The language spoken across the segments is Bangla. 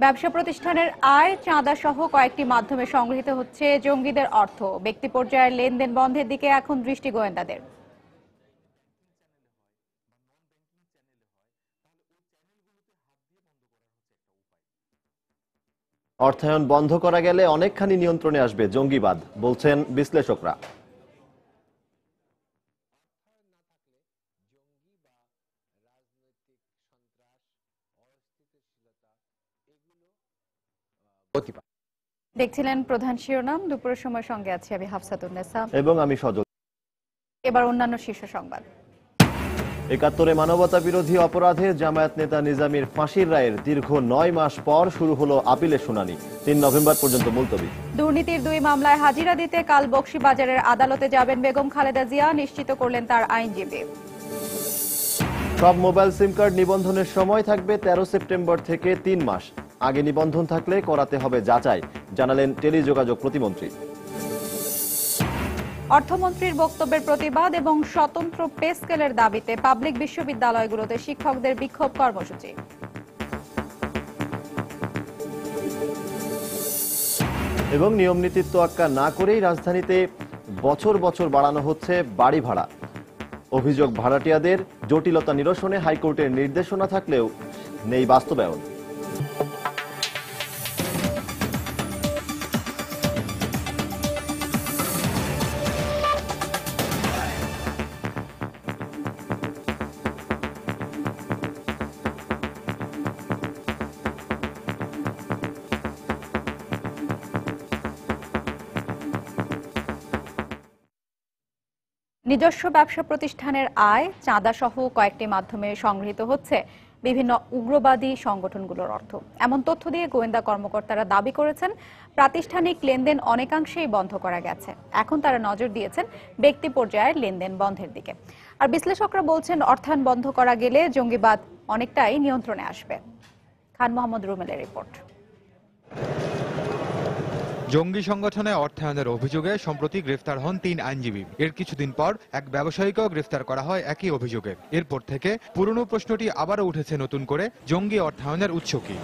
ব্যবসা প্রতিষ্ঠানের আয়, চাঁদা সহ কয়েকটি মাধ্যমে সংগৃহীত হচ্ছে জঙ্গিদের অর্থ। ব্যক্তি পর্যায়ের লেনদেন বন্ধের দিকে এখন দৃষ্টি গোয়েন্দাদের। অর্থায়ন বন্ধ করা গেলে অনেকখানি নিয়ন্ত্রণে আসবে জঙ্গিবাদ, বলছেন বিশ্লেষকরা। দেখছিলেন প্রধান শিরোনাম। দুপুরের সময় সঙ্গে আছি আমি হাফসাতুন্নেসা এবং আমি সজল। এবার অন্যান্য শীর্ষ সংবাদ। ৭১ মানবতা বিরোধী অপরাধে জামায়াত নেতা নিজামীর ফাঁসির রায়ের দীর্ঘ ৯ মাস পর শুরু হলো আপিলের শুনানি। ৩ নভেম্বর পর্যন্ত মুলতবি। দুর্নীতির ২ মামলায় হাজিরা দিতে কাল বকশীবাজারের আদালতে যাবেন বেগম খালেদা জিয়া, নিশ্চিত করলেন তার আইনজীবী। সব মোবাইল সিম কার্ড নিবন্ধনের সময় থাকবে ১৩ সেপ্টেম্বর থেকে ৩ মাস। আগে নিবন্ধন থাকলে করাতে হবে যাচাই, জানালেন টেলিযোগাযোগ প্রতিমন্ত্রী। অর্থমন্ত্রীর বক্তব্যের প্রতিবাদ এবং স্বতন্ত্র পে স্কেলের দাবিতে পাবলিক বিশ্ববিদ্যালয়গুলোতে শিক্ষকদের বিক্ষোভ কর্মসূচি। এবং নিয়ম নীতির তোয়াক্কা না করেই রাজধানীতে বছর বছর বাড়ানো হচ্ছে বাড়ি ভাড়া। অভিযোগ, ভাড়াটিয়াদের জটিলতা নিরসনে হাইকোর্টের নির্দেশনা থাকলেও নেই বাস্তবায়ন। নিজস্ব ব্যবসা প্রতিষ্ঠানের আয়, চাঁদা সহ কয়েকটি মাধ্যমে সংগৃহীত হচ্ছে বিভিন্ন উগ্রবাদী সংগঠনগুলোর অর্থ। এমন তথ্য দিয়ে গোয়েন্দা কর্মকর্তারা দাবি করেছেন প্রাতিষ্ঠানিক লেনদেন অনেকাংশেই বন্ধ করা গেছে। এখন তারা নজর দিয়েছেন ব্যক্তি পর্যায়ের লেনদেন বন্ধের দিকে। আর বিশ্লেষকরা বলছেন অর্থায়ন বন্ধ করা গেলে জঙ্গিবাদ অনেকটাই নিয়ন্ত্রণে আসবে। খান মোহাম্মদ রুমেলের রিপোর্ট। জঙ্গি সংগঠনে অর্থায়নের অভিযোগে সম্প্রতি গ্রেফতার হন ৩ আইনজীবী। এর কিছুদিন পর এক ব্যবসায়ীকেও গ্রেফতার করা হয় একই অভিযোগে। এরপর থেকে পুরনো প্রশ্নটি আবারও উঠেছে নতুন করে, জঙ্গি অর্থায়নের উৎস কি?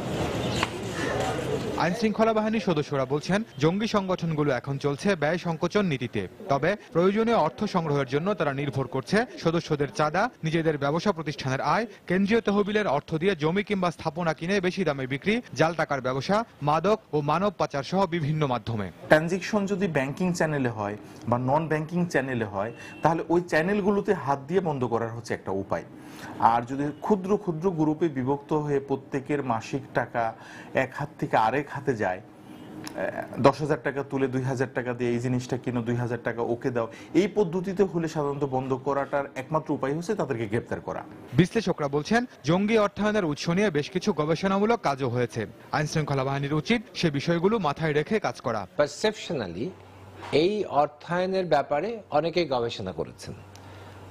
আইন শৃঙ্খলা বাহিনীর সদস্যরা বলছেন জঙ্গি সংগঠনগুলো এখন চলছে ব্যয় সংকোচন নীতিতে। তবে প্রয়োজনীয় অর্থ সংগ্রহের জন্য তারা নির্ভর করছে সদস্যদের চাঁদা, নিজেদের ব্যবসা প্রতিষ্ঠানের আয়, কেন্দ্রীয় তহবিলের অর্থ দিয়ে জমি কিংবা স্থাপনা কিনে বেশি দামে বিক্রি, জাল টাকার ব্যবসা, মাদক ও মানব পাচার সহ বিভিন্ন মাধ্যমে। ট্রানজিকশন যদি ব্যাংকিং চ্যানেলে হয় বা নন ব্যাংকিং চ্যানেলে হয়, তাহলে ওই চ্যানেলগুলোতে হাত দিয়ে বন্ধ করার হচ্ছে একটা উপায়। আর যদি ক্ষুদ্র ক্ষুদ্র গ্রুপে বিভক্ত হয়ে প্রত্যেকের মাসিক টাকা এক হাত থেকে আরেক হাতে যায়, ১০,০০০ টাকা তুলে ২,০০০ টাকা দিয়ে এই জিনিসটা কিনো, ২,০০০ টাকা ওকে দাও, এই পদ্ধতিতে হলে সাধারণত বন্ধ করাটার একমাত্র উপায় হচ্ছে তাদেরকে গ্রেপ্তার করা। বিশ্লেষকরা বলছেন জঙ্গি অর্থায়নের উৎস নিয়ে বেশ কিছু গবেষণামূলক কাজও হয়েছে। আইন শৃঙ্খলা বাহিনীর উচিত সে বিষয়গুলো মাথায় রেখে কাজ করা। পারসেপশনালি এই অর্থায়নের ব্যাপারে অনেকেই গবেষণা করেছেন।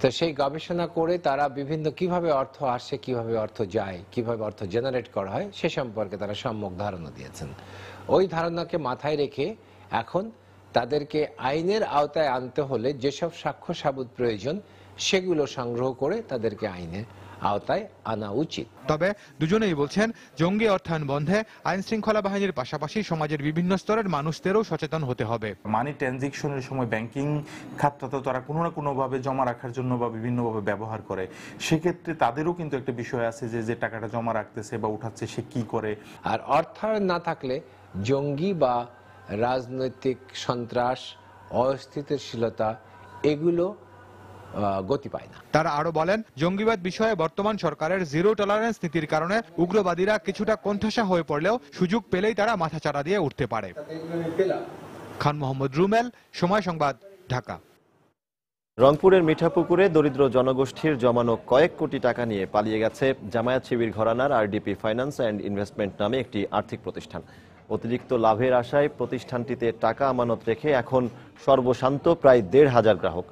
তো সেই গবেষণা করে তারা বিভিন্ন কিভাবে অর্থ আসে, কিভাবে অর্থ যায়, কিভাবে অর্থ জেনারেট করা হয় সে সম্পর্কে তারা সম্যক ধারণা দিয়েছেন। ওই ধারণাকে মাথায় রেখে এখন তাদেরকে আইনের আওতায় আনতে হলে যেসব সাক্ষ্য সাবুত প্রয়োজন সেগুলো সংগ্রহ করে তাদেরকে আইনের আওতায় আনা উচিত। তবে দুজনেই বলছেন জঙ্গি অর্থায়ন বন্ধে আইন শৃঙ্খলা বাহিনীর পাশাপাশি সমাজের বিভিন্ন স্তরের মানুষদেরও সচেতন হতে হবে। মানি ট্রানজিকশনের সময় ব্যাংকিং খাতটা তো তারা কোনো না কোনোভাবে জমা রাখার জন্য বা বিভিন্নভাবে ব্যবহার করে। সেক্ষেত্রে তাদেরও কিন্তু একটা বিষয় আছে যে টাকাটা জমা রাখতেছে বা উঠাচ্ছে সে কি করে। আর অর্থায়ন না থাকলে জঙ্গি বা রাজনৈতিক সন্ত্রাস, অস্থিতিশীলতা এগুলো গতি পায় না। তারা আরো বলেন জঙ্গিবাদ বিষয়ে বর্তমান সরকারের জিরো টলারেন্স নীতির কারণে উগ্রবাদীরা কিছুটা কোণঠাসা হয়ে পড়লেও সুযোগ পেলেই তারা মাথাচাড়া দিয়ে উঠতে পারে। খান মোহাম্মদ রুমেল, সময় সংবাদ, ঢাকা। রংপুরের মিঠাপুকুরে দরিদ্র জনগোষ্ঠীর জমানো কয়েক কোটি টাকা নিয়ে পালিয়ে গেছে জামায়াত শিবির ঘরানার আরডিপি ফাইন্যান্স অ্যান্ড ইনভেস্টমেন্ট নামে একটি আর্থিক প্রতিষ্ঠান। অতিরিক্ত লাভের আশায় প্রতিষ্ঠানটিতে টাকা আমানত রেখে এখন সর্বশান্ত প্রায় ১৫০০ গ্রাহক।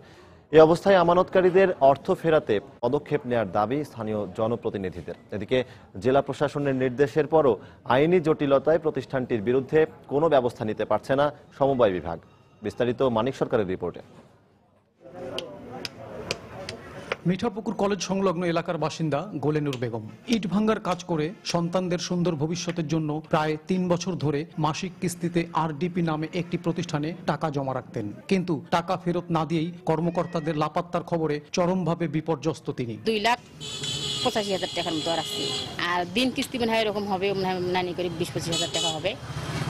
এই অবস্থায় আমানতকারীদের অর্থ ফেরাতে পদক্ষেপ নেওয়ার দাবি স্থানীয় জনপ্রতিনিধিদের। এদিকে জেলা প্রশাসনের নির্দেশের পরও আইনি জটিলতায় প্রতিষ্ঠানটির বিরুদ্ধে কোনো ব্যবস্থা নিতে পারছে না সমবায় বিভাগ। বিস্তারিত মানিক সরকারের রিপোর্টে। মিঠাপুকুর কলেজ সংলগ্ন এলাকার বাসিন্দা গোলেনুর বেগম। ইট ভাঙ্গার কাজ করে সন্তানদের সুন্দর ভবিষ্যতের জন্য প্রায় 3 বছর ধরে মাসিক কিস্তিতে আরডিপি নামে একটি প্রতিষ্ঠানে টাকা জমা রাখতেন, কিন্তু টাকা ফেরত না দিয়েই কর্মকর্তাদের লাপাত্তার খবরে চরমভাবে বিপর্যস্ত তিনি। 2,85,000 টাকার মতো রাখছি, আর দিন কিস্তি মনে হয় এরকম হবে, মনে হয় নানি করে 20-25,000 টাকা হবে,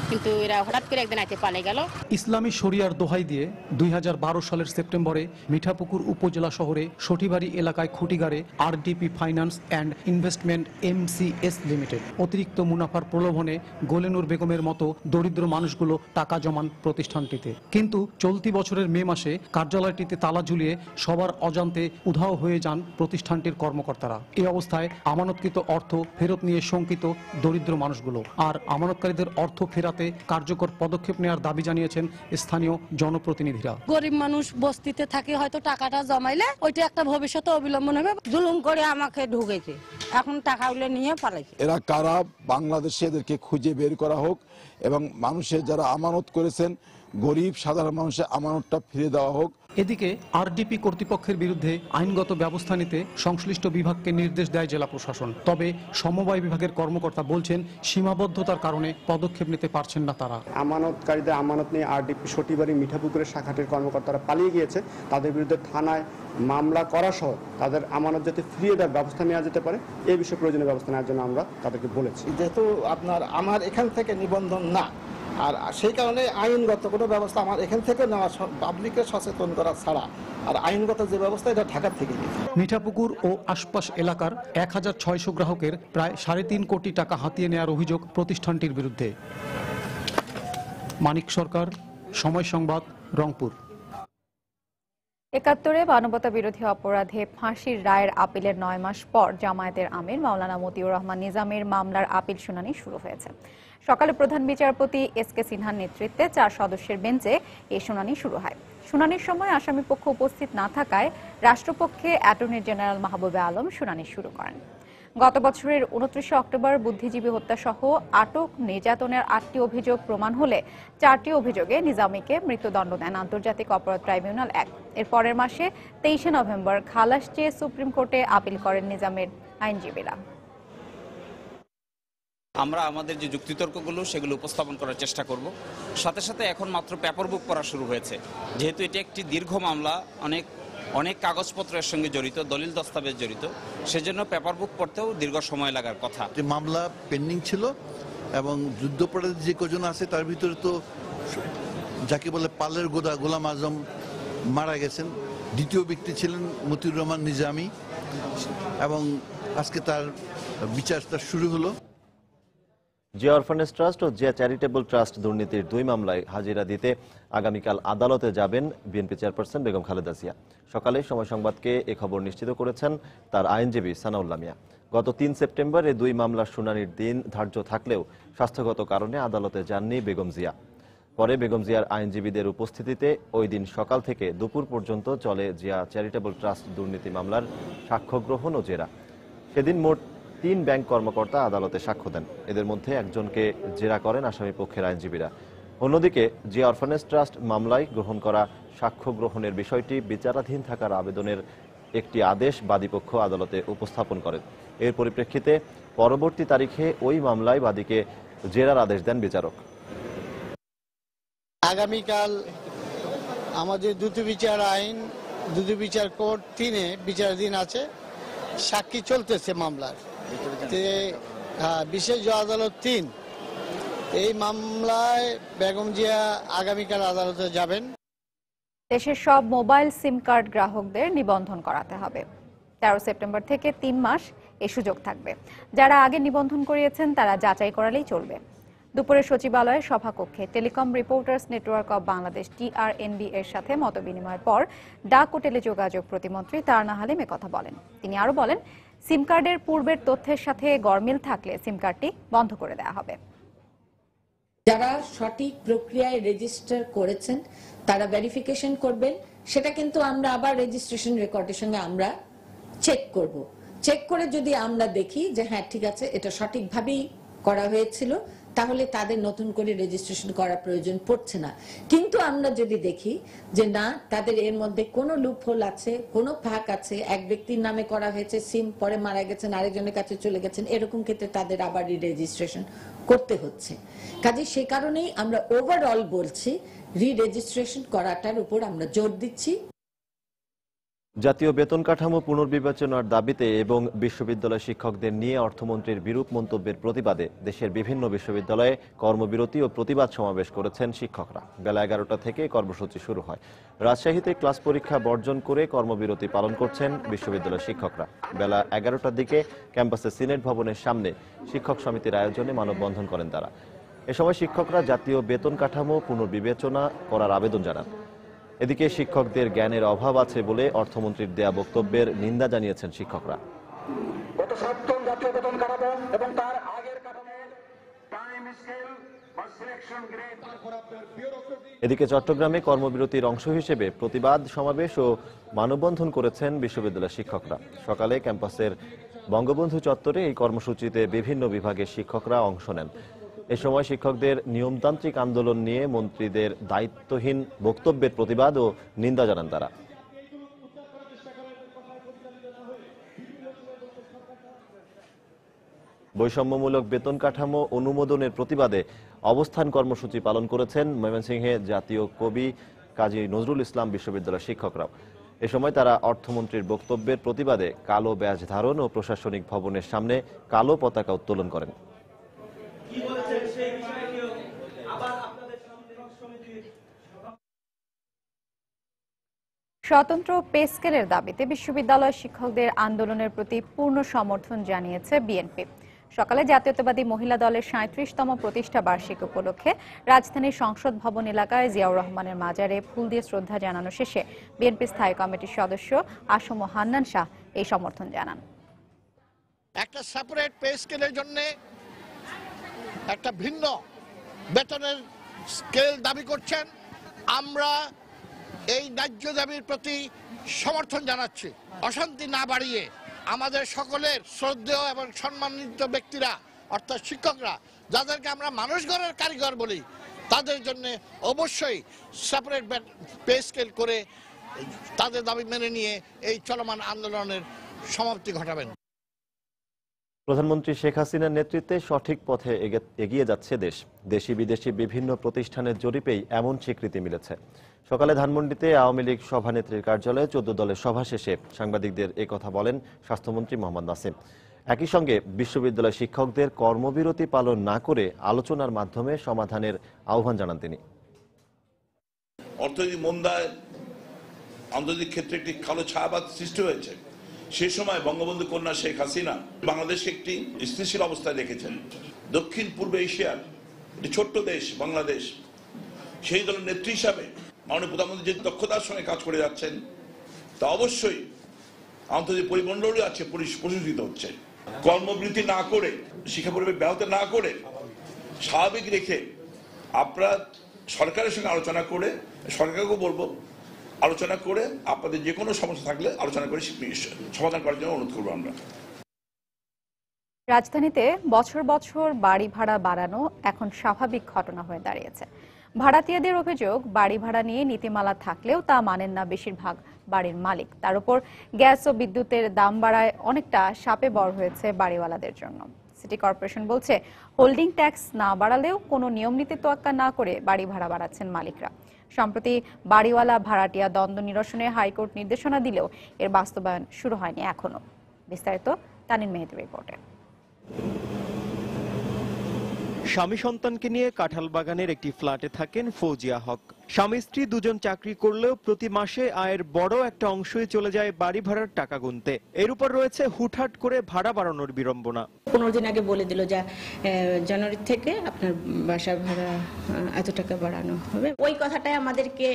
কিন্তু এরা হঠাৎ করে একদিন আইতে পালে গেল। ইসলামী শরিয়ার দোহাই দিয়ে 2012 সালের সেপ্টেম্বরে মিঠাপুকুর উপজেলা শহরে সঠিবাড়ি এলাকায় খুঁটিগাড়ে RDP finance and investment MCS limited. অতিরিক্ত মুনাফার প্রলোভনে গোলেনুর বেগমের মতো দরিদ্র মানুষগুলো টাকা জমান প্রতিষ্ঠানটিতে, কিন্তু চলতি বছরের মে মাসে কার্যালয়টিতে তালা ঝুলিয়ে সবার অজান্তে উধাও হয়ে যান প্রতিষ্ঠানটির কর্মকর্তারা। এই অবস্থায় আমানতকৃত অর্থ ফেরত নিয়ে শঙ্কিত দরিদ্র মানুষগুলো, আর আমানতকারীদের অর্থ ফেরাতে কার্যকর পদক্ষেপ নেওয়ার দাবি জানিয়েছেন স্থানীয় জনপ্রতিনিধিরা। গরিব মানুষ বস্তিতে থাকে, হয়তো টাকাটা জমাইলে ওইটা একটা ভবিষ্যতে অবলম্বন হবে। জুলুম করে আমাকে ঢুকেছে, এখন টাকাগুলো নিয়ে পালাইছে। এরা কারা, বাংলাদেশে এদেরকে খুঁজে বের করা হোক এবং মানুষের যারা আমানত করেছেন, গরিব সাধারণ মানুষের আমানতটা ফিরে দেওয়া হোক। এদিকে আরডিপি কর্তৃপক্ষের বিরুদ্ধে আইনগত ব্যবস্থা নিতে সংশ্লিষ্ট বিভাগকে নির্দেশ দেয় জেলা প্রশাসন। তবে সমবায় বিভাগের কর্মকর্তা বলছেন সীমাবদ্ধতার কারণে পদক্ষেপ নিতে পারছেন না তারা। আমানতকারীদের আমানত নিয়ে আরডিপি সটিবাড়ি মিঠাপুকুরের শাখাটির কর্মকর্তারা পালিয়ে গিয়েছে, তাদের বিরুদ্ধে থানায় মামলা করা সহ তাদের আমানত যাতে ফিরিয়ে দেওয়ার ব্যবস্থা নেওয়া যেতে পারে, এই বিষয়ে প্রয়োজনীয় ব্যবস্থা নেওয়ার জন্য আমরা তাদেরকে বলেছি। যেহেতু আমার এখান থেকে নিবন্ধন না, আর সেই কারণে আইনগত কোনো ব্যবস্থা আমার এখান থেকে নেওয়া, পাবলিককে সচেতন করা ছাড়া আর আইনগত যে ব্যবস্থা এটা ঢাকার থেকে নিতে। মিঠাপুকুর ও আশপাশ এলাকার 1600 গ্রাহকের প্রায় 3.5 কোটি টাকা হাতিয়ে নেওয়ার অভিযোগ প্রতিষ্ঠানটির বিরুদ্ধে। মানিক সরকার, সময় সংবাদ, রংপুর। ৭১ মানবতা বিরোধী অপরাধে ফাঁসির রায়ের আপিলের 9 মাস পর জামায়াতের আমির মাওলানা মতিউর রহমান নিজামের মামলার আপিল শুনানি শুরু হয়েছে। সকালে প্রধান বিচারপতি SK সিনহার নেতৃত্বে 4 সদস্যের বেঞ্চে এই শুনানি শুরু হয়। শুনানির সময় আসামি পক্ষ উপস্থিত না থাকায় রাষ্ট্রপক্ষে অ্যাটর্নি জেনারেল মাহবুবে আলম শুনানি শুরু করেন। গত বছরের 29 অক্টোবর বুদ্ধিজীবী হত্যা সহ আটক নির্যাতনের 8টি অভিযোগ প্রমাণ হলে 4টি অভিযোগে নিজামীকে মৃত্যুদণ্ড দেন আন্তর্জাতিক অপরাধ ট্রাইব্যুনাল 1। এর পরের মাসে 23 নভেম্বর খালাস চেয়ে সুপ্রিম কোর্টে আপিল করেন নিজামের আইনজীবীরা। আমরা আমাদের যে যুক্তিতর্কগুলো সেগুলো উপস্থাপন করার চেষ্টা করব। সাথে সাথে এখন মাত্র পেপার বুক করা শুরু হয়েছে, যেহেতু এটি একটি দীর্ঘ মামলা, অনেক কাগজপত্রের সঙ্গে জড়িত, দলিল দস্তাবেজ জড়িত, সেজন্য পেপার বুক করতেও দীর্ঘ সময় লাগার কথা। মামলা পেন্ডিং ছিল এবং যুদ্ধাপরাধী যে কজন আছে তার ভিতরে তো যাকে বলে পালের গোদা গোলাম আজম মারা গেছেন, দ্বিতীয় ব্যক্তি ছিলেন মতিউর রহমান নিজামী, এবং আজকে তার বিচারটা শুরু হলো। জিয়া অরফানেজ ট্রাস্ট ও জিয়া চ্যারিটেবল ট্রাস্ট দুর্নীতির 2 মামলায় হাজিরা দিতে আগামীকাল আদালতে যাবেন বিএনপি চেয়ারপারসন বেগম খালেদা জিয়া। সকালে সময় সংবাদকে এ খবর নিশ্চিত করেছেন তার আইনজীবী সানাউল্লাহ মিয়া। গত 3 সেপ্টেম্বর এই 2 মামলার শুনানির দিন ধার্য থাকলেও স্বাস্থ্যগত কারণে আদালতে যাননি বেগম জিয়া। পরে বেগম জিয়ার আইনজীবীদের উপস্থিতিতে ওই দিন সকাল থেকে দুপুর পর্যন্ত চলে জিয়া চ্যারিটেবল ট্রাস্ট দুর্নীতি মামলার সাক্ষ্য গ্রহণ ও জেরা। সেদিন মোট 3 ব্যাংক কর্মকর্তা আদালতে সাক্ষ্য দেন। এদের মধ্যে একজনকে জেরা করেন আসামি পক্ষের আইনজীবীরা। অন্যদিকে জিয়া অরফানেজ ট্রাস্ট মামলায় গ্রহণ করা সাক্ষ্য গ্রহণের বিষয়টি বিচারাধীন থাকার আবেদনের একটি আদেশ বাদীপক্ষ আদালতে উপস্থাপন করেন। এর পরিপ্রেক্ষিতে পরবর্তী তারিখে ওই মামলায় বাদীকে জেরার আদেশ দেন বিচারক। আগামীকাল আমাদের দ্রুত বিচার আইন, দ্রুত বিচার কোর্ট 3-এ বিচারাধীন আছে, সাক্ষী চলতেছে মামলার। বিশেষ আদালত 3 এই মামলায় বেগম জিয়া আগামীকাল আদালতে যাবেন। দেশের সব মোবাইল সিম কার্ড গ্রাহকদের নিবন্ধন করাতে হবে। 13 সেপ্টেম্বর থেকে 3 মাস এই সুযোগ থাকবে। যারা আগে নিবন্ধন করিয়েছেন তারা যাচাই করালেই চলবে। দুপুরে সচিবালয়ের সভাকক্ষে telecom reporters network of Bangladesh TRNB এর সাথে মতবিনিময়ের পর ডাক ও টেলিযোগাযোগ প্রতিমন্ত্রী তারনা হালিম কথা বলেন। তিনি আরো বলেন, সিম কার্ডের পূর্বের তথ্যের সাথে গরমিল থাকলে সিম কার্ডটি বন্ধ করে দেওয়া হবে। যারা সঠিক প্রক্রিয়ায় রেজিস্টার করেছেন তারা ভেরিফিকেশন করবেন, সেটা কিন্তু আমরা আবার রেজিস্ট্রেশন রেকর্ডের সঙ্গে আমরা চেক করব। চেক করে যদি আমরা দেখি যে হ্যাঁ ঠিক আছে, এটা সঠিকভাবেই করা হয়েছিল, তাহলে তাদের নতুন করে রেজিস্ট্রেশন করার প্রয়োজন পড়ছে না। কিন্তু আমরা যদি দেখি যে না, তাদের এর মধ্যে কোনো লুপহোল আছে, কোনো ফাঁক আছে, এক ব্যক্তির নামে করা হয়েছে, সিম পরে মারা গেছেন, আরেকজনের কাছে চলে গেছেন, এরকম ক্ষেত্রে তাদের আবার রেজিস্ট্রেশন করতে হচ্ছে। কাজে সে কারণেই আমরা ওভারঅল বলছি রেজিস্ট্রেশন করাটার উপর আমরা জোর দিচ্ছি। জাতীয় বেতন কাঠামো পুনর্বিবেচনার দাবিতে এবং বিশ্ববিদ্যালয় শিক্ষকদের নিয়ে অর্থমন্ত্রীর বিরূপ মন্তব্যের প্রতিবাদে দেশের বিভিন্ন বিশ্ববিদ্যালয়ে কর্মবিরতি ও প্রতিবাদ সমাবেশ করেছেন শিক্ষকরা। বেলা 11টা থেকে কর্মসূচি শুরু হয়। রাজশাহীতে ক্লাস পরীক্ষা বর্জন করে কর্মবিরতি পালন করছেন বিশ্ববিদ্যালয় শিক্ষকরা। বেলা 11টার দিকে ক্যাম্পাসে সিনেট ভবনের সামনে শিক্ষক সমিতির আয়োজনে মানববন্ধন করেন তারা। এ সময় শিক্ষকরা জাতীয় বেতন কাঠামো পুনর্বিবেচনা করার আবেদন জানান। এদিকে শিক্ষকদের জ্ঞানের অভাব আছে বলে অর্থমন্ত্রীর দেয়া বক্তব্যের নিন্দা জানিয়েছেন শিক্ষকরা। এদিকে চট্টগ্রামে কর্মবিরতির অংশ হিসেবে প্রতিবাদ সমাবেশ ও মানববন্ধন করেছেন বিশ্ববিদ্যালয় শিক্ষকরা। সকালে ক্যাম্পাসের বঙ্গবন্ধু চত্বরে এই কর্মসূচিতে বিভিন্ন বিভাগের শিক্ষকরা অংশ নেন। এ সময় শিক্ষকদের নিয়মতান্ত্রিক আন্দোলন নিয়ে মন্ত্রীদের দায়িত্বহীন বক্তব্যের প্রতিবাদ ও নিন্দা জানান তারা। বৈষম্যমূলক বেতন কাঠামো অনুমোদনের প্রতিবাদে অবস্থান কর্মসূচি পালন করেছেন ময়মনসিংহে জাতীয় কবি কাজী নজরুল ইসলাম বিশ্ববিদ্যালয়ের শিক্ষকরাও। এ সময় তারা অর্থমন্ত্রীর বক্তব্যের প্রতিবাদে কালো ব্যাজ ধারণ ও প্রশাসনিক ভবনের সামনে কালো পতাকা উত্তোলন করেন। স্বতন্ত্র পে স্কেলের দাবিতে বিশ্ববিদ্যালয় শিক্ষকদের আন্দোলনের প্রতি পূর্ণ সমর্থন জানিয়েছে বিএনপি। সকালে জাতীয়তাবাদী মহিলা দলের ৩৭তম প্রতিষ্ঠা বার্ষিকী উপলক্ষে রাজধানীর সংসদ ভবন এলাকায় জিয়াউর রহমানের মাজারে ফুল দিয়ে শ্রদ্ধা জানানো শেষে বিএনপি স্থায়ী কমিটির সদস্য আসম হান্নান শাহ এই সমর্থন জানান। একটা সেপারেট পে স্কেলের জন্য একটা ভিন্ন বেতনের স্কেল দাবি করছেন। আমরা এই ন্যায্য দাবির প্রতি সমর্থন জানাচ্ছি। অশান্তি না বাড়িয়ে আমাদের সকলের শ্রদ্ধেয় এবং সম্মানিত ব্যক্তিরা অর্থাৎ শিক্ষকরা, যাদেরকে আমরা মানুষ গড়ার কারিগর বলি, তাদের জন্য অবশ্যই সেপারেট পে স্কেল করে তাদের দাবি মেনে নিয়ে এই চলমান আন্দোলনের সমাপ্তি ঘটাবেন। প্রধানমন্ত্রী শেখ হাসিনার নেতৃত্বে সঠিক পথে এগিয়ে যাচ্ছে দেশ। দেশি বিদেশি বিভিন্ন প্রতিষ্ঠানের জরিপেই এমন স্বীকৃতি মিলেছে। সকালে ধানমন্ডিতে আওয়ামী লীগ সভানেত্রীর কার্যালয়ে 14 দলের সভা শেষে সাংবাদিকদের একথা বলেন স্বাস্থ্যমন্ত্রী মোহাম্মদ নাসিম। একই সঙ্গে বিশ্ববিদ্যালয় শিক্ষকদের কর্মবিরতি পালন না করে আলোচনার মাধ্যমে সমাধানের আহ্বান জানান তিনি। অর্থনৈতিক মন্দায় আন্তর্জাতিক ক্ষেত্রে একটি কালো ছায়াবাদ সৃষ্টি হয়েছে। সেই সময় বঙ্গবন্ধু কন্যা শেখ হাসিনা বাংলাদেশকে একটি স্থিতিশীল অবস্থায় রেখেছেন। দক্ষিণ পূর্ব এশিয়ার একটি ছোট্ট দেশ বাংলাদেশ, সেই দলের নেত্রী হিসাবে মাননীয় প্রধানমন্ত্রী যে দক্ষতার সঙ্গে কাজ করে যাচ্ছেন তা অবশ্যই আন্তর্জাতিক পরিমণ্ডলে আছে প্রশংসিত হচ্ছে। কর্মবিরতি না করে, শিক্ষা পরিবেশ ব্যাহত না করে, স্বাভাবিক রেখে আপনারা সরকারের সঙ্গে আলোচনা করে, সরকারকেও বলবো আলোচনা করে আপনাদের যে কোনো সমস্যা থাকলে আলোচনা করে সমাধান করার জন্য অনুরোধ করবো আমরা। রাজধানীতে বছর বছর বাড়ি ভাড়া বাড়ানো এখন স্বাভাবিক ঘটনা হয়ে দাঁড়িয়েছে। ভাড়াটিয়াদের অভিযোগ, বাড়ি ভাড়া নিয়ে নীতিমালা থাকলেও তা মানেন না বেশিরভাগ বাড়ির মালিক। তার উপর গ্যাস ও বিদ্যুতের দাম বাড়ায় অনেকটা শাপে বর হয়েছে বাড়িওয়ালাদের জন্য। সিটি কর্পোরেশন বলছে, হোল্ডিং ট্যাক্স না বাড়ালেও কোনো নিয়ম নীতি তোয়াক্কা না করে বাড়ি ভাড়া বাড়াচ্ছেন মালিকরা। সম্প্রতি বাড়িওয়ালা ভাড়াটিয়া দ্বন্দ্ব নিরসনে হাইকোর্ট নির্দেশনা দিলেও এর বাস্তবায়ন শুরু হয়নি এখনো। বিস্তারিত তানিন মেহেদির রিপোর্টে। স্বামী সন্তানকে নিয়ে কাঁঠাল বাগানের একটি ফ্ল্যাটে থাকেন ফৌজিয়া হক। স্বামী স্ত্রী দুজন চাকরি করলেও প্রতি মাসে আয়ের বড় একটা অংশই চলে যায় বাড়ি ভাড়ার টাকা গুনতে। এর উপর রয়েছে হুটহাট করে ভাড়া বাড়ানোর বিড়ম্বনা। 15 দিন আগে বলে দিল যে জানুয়ারি থেকে আপনার বাসা ভাড়া এত টাকা বাড়ানো হবে। ওই কথাটাই আমাদেরকে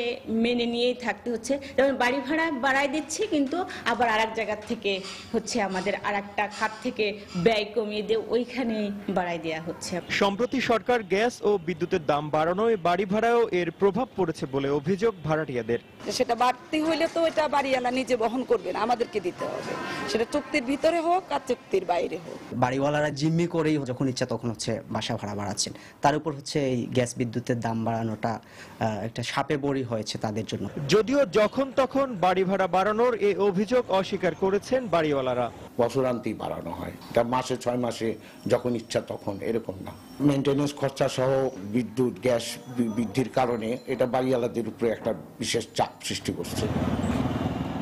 মেনে নিয়েই থাকতে হচ্ছে। যেমন বাড়ি ভাড়া বাড়াই দিচ্ছি, কিন্তু আবার আরেক জায়গা থেকে হচ্ছে আমাদের আরেকটা খাত থেকে ব্যয় কমিয়ে দিয়ে ওইখানে বাড়াই দেওয়া হচ্ছে। সম্প্রতি সরকার গ্যাস ও বিদ্যুতের দাম বাড়ানোয় বাড়ি ভাড়াও এর প্রভাব পড়েছে বলে অভিযোগ ভাড়াটিয়াদের। সেটা বাড়তি হইলে তো এটা বাড়িওয়ালা নিজে বহন করবে না, আমাদেরকে দিতে হবে, সেটা চুক্তির ভিতরে হোক আর চুক্তির বাইরে হোক। বাড়িওয়ালারা জিম্মি করেই যখন ইচ্ছা তখন হচ্ছে বাসা ভাড়া বাড়াচ্ছেন, তার উপর হচ্ছে এই গ্যাস বিদ্যুতের দাম বাড়ানোটা একটা সাপে বড়ি হয়েছে তাদের জন্য। যদিও যখন তখন বাড়ি ভাড়া বাড়ানোর এই অভিযোগ অস্বীকার করেছেন বাড়িওয়ালারা। বছরান্তেই বাড়ানো হয়, এটা মাসে 6 মাসে যখন ইচ্ছা তখন, এরকম না। মেনটেন্যান্স খরচা সহ বিদ্যুৎ গ্যাস বৃদ্ধির কারণে এটা বাড়িওয়ালাদের উপরে একটা বিশেষ চাপ সৃষ্টি করছে।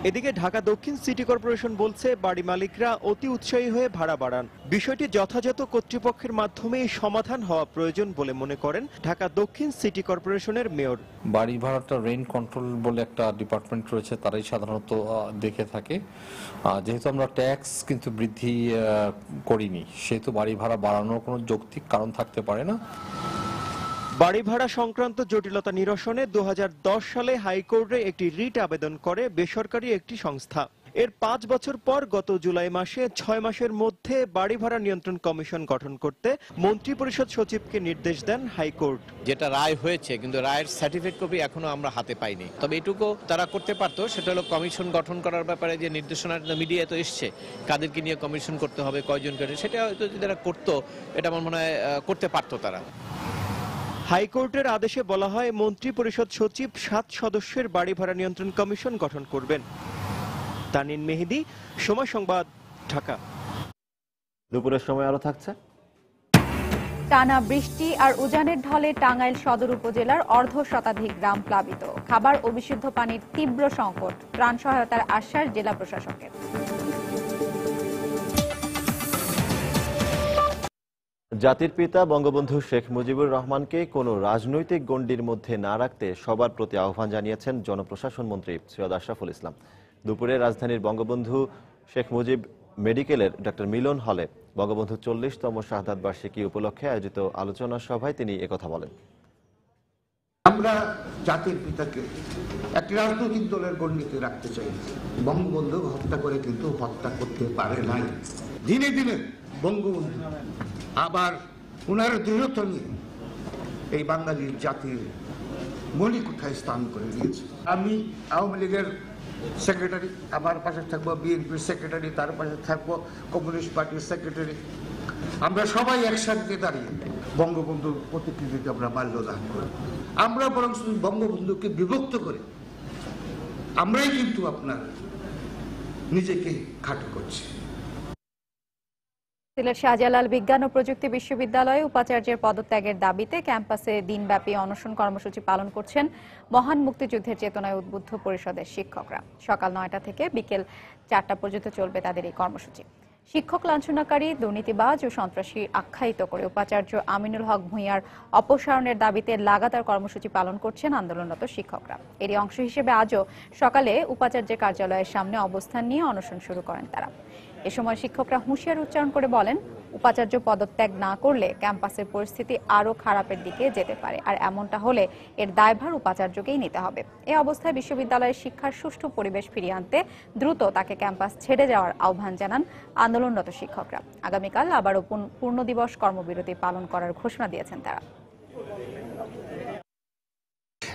এদিকে ঢাকা দক্ষিণ সিটি কর্পোরেশন বলছে বাড়ি মালিকরা অতি উৎসাহী হয়ে ভাড়া বাড়ান। বিষয়টি যথাযথ কর্তৃপক্ষের মাধ্যমেই সমাধান হওয়া প্রয়োজন বলে মনে করেন ঢাকা দক্ষিণ সিটি কর্পোরেশনের মেয়র। বাড়ি ভাড়াটা রেন্ট কন্ট্রোল বলে একটা ডিপার্টমেন্ট রয়েছে, তারাই সাধারণত দেখে থাকে। যেহেতু আমরা ট্যাক্স কিন্তু বৃদ্ধি করিনি, সেহেতু বাড়ি ভাড়া বাড়ানোর কোনো যৌক্তিক কারণ থাকতে পারে না। বাড়ি ভাড়া সংক্রান্ত জটিলতা নিরসনে 2010 সালে হাইকোর্টে একটি রিট আবেদন করে বেসরকারি একটি সংস্থা। এর 5 বছর পর গত জুলাই মাসে 6 মাসের মধ্যে বাড়ি ভাড়া নিয়ন্ত্রণ কমিশন গঠন করতে মন্ত্রিপরিষদ সচিবকে নির্দেশ দেন হাইকোর্ট। যেটা রায় হয়েছে, কিন্তু রায়ের সার্টিফিকেট কপি এখনো আমরা হাতে পাইনি। তবে এটুকু তারা করতে পারতো, সেটা হলো কমিশন গঠন করার ব্যাপারে যে নির্দেশনা মিডিয়া তো এসছে, কাদেরকে নিয়ে কমিশন করতে হবে, কয়জন করে, সেটা হয়তো যদি তারা করতো, এটা আমার মনে হয় করতে পারতো তারা। হাইকোর্টের আদেশে বলা হয় মন্ত্রী পরিষদ সচিব 7 সদস্যের বাড়ি ভাড়া নিয়ন্ত্রণ কমিশন গঠন করবেন। তানিন মেহেদি, সময় সংবাদ, ঢাকা। দুপুরের সময় আরো থাকছে। টানা বৃষ্টি আর উজানের ঢলে টাঙ্গাইল সদর উপজেলার 1/2 গ্রাম প্লাবিত। খাবার ও বিশুদ্ধ পানির তীব্র সংকট। ত্রাণ সহায়তার আশ্বাস জেলা প্রশাসকের। জাতির পিতা বঙ্গবন্ধু শেখ মুজিবুর রহমানকে কোনো রাজনৈতিক গণ্ডির মধ্যে না রাখতে সবার প্রতি আহ্বান জানিয়েছেন জনপ্রশাসন মন্ত্রী সৈয়দ আশরাফুল ইসলাম। দুপুরে রাজধানীর বঙ্গবন্ধু শেখ মুজিব মেডিকেলের ডক্টর মিলন হলে বঙ্গবন্ধু 40তম শাহাদাত বার্ষিকী উপলক্ষে আয়োজিত আলোচনা সভায় তিনি একথা বলেন। আমরা জাতির পিতাকে একটি রাজনৈতিক দলের গণ্ডিতে রাখতে চাই। বঙ্গবন্ধু হত্যা করে কিন্তু হত্যা করতে পারে নাই। দিনে দিনে বঙ্গবন্ধু আবার ওনার দৃঢ়তা নিয়ে এই বাঙালির জাতির মৌলিকতায় স্থান করে দিয়েছে। আমি আওয়ামী লীগের সেক্রেটারি, আমার পাশে থাকবো বিএনপির সেক্রেটারি, তার পাশে থাকবো কমিউনিস্ট পার্টির সেক্রেটারি। আমরা সবাই একসাথে দাঁড়িয়ে বঙ্গবন্ধুর প্রতিকৃতিতে আমরা মাল্যদান করি। আমরা বরং বঙ্গবন্ধুকে বিভক্ত করে আমরাই কিন্তু আপনার নিজেকে খাটো করছি। সিলেট শাহজালাল বিজ্ঞান ও প্রযুক্তি বিশ্ববিদ্যালয়ে উপাচার্যের পদত্যাগের দাবিতে ক্যাম্পাসে দিনব্যাপী অনশন কর্মসূচি পালন করছেন মহান মুক্তিযুদ্ধের চেতনায় উদ্বুদ্ধ পরিষদের শিক্ষকরা। সকাল 9টা থেকে বিকেল 4টা পর্যন্ত চলবে তাদের এই কর্মসূচি। শিক্ষক লাঞ্ছনাকারী, দুর্নীতিবাজ ও সন্ত্রাসী আখ্যায়িত করে উপাচার্য আমিনুল হক ভূঁইয়ার অপসারণের দাবিতে লাগাতার কর্মসূচি পালন করছেন আন্দোলনরত শিক্ষকরা। এরই অংশ হিসেবে আজও সকালে উপাচার্যের কার্যালয়ের সামনে অবস্থান নিয়ে অনশন শুরু করেন তারা। এ সময় শিক্ষকরা হুঁশিয়ার উচ্চারণ করে বলেন, উপাচার্য পদত্যাগ না করলে ক্যাম্পাসের পরিস্থিতি আরও খারাপের দিকে যেতে পারে, আর এমনটা হলে এর দায়ভার উপাচার্যকেই নিতে হবে। এই অবস্থায় বিশ্ববিদ্যালয়ের শিক্ষার সুষ্ঠু পরিবেশ ফিরিয়ে আনতে দ্রুত তাকে ক্যাম্পাস ছেড়ে যাওয়ার আহ্বান জানান আন্দোলনরত শিক্ষকরা। আগামীকাল আবারও পূর্ণ দিবস কর্মবিরতি পালন করার ঘোষণা দিয়েছেন তারা।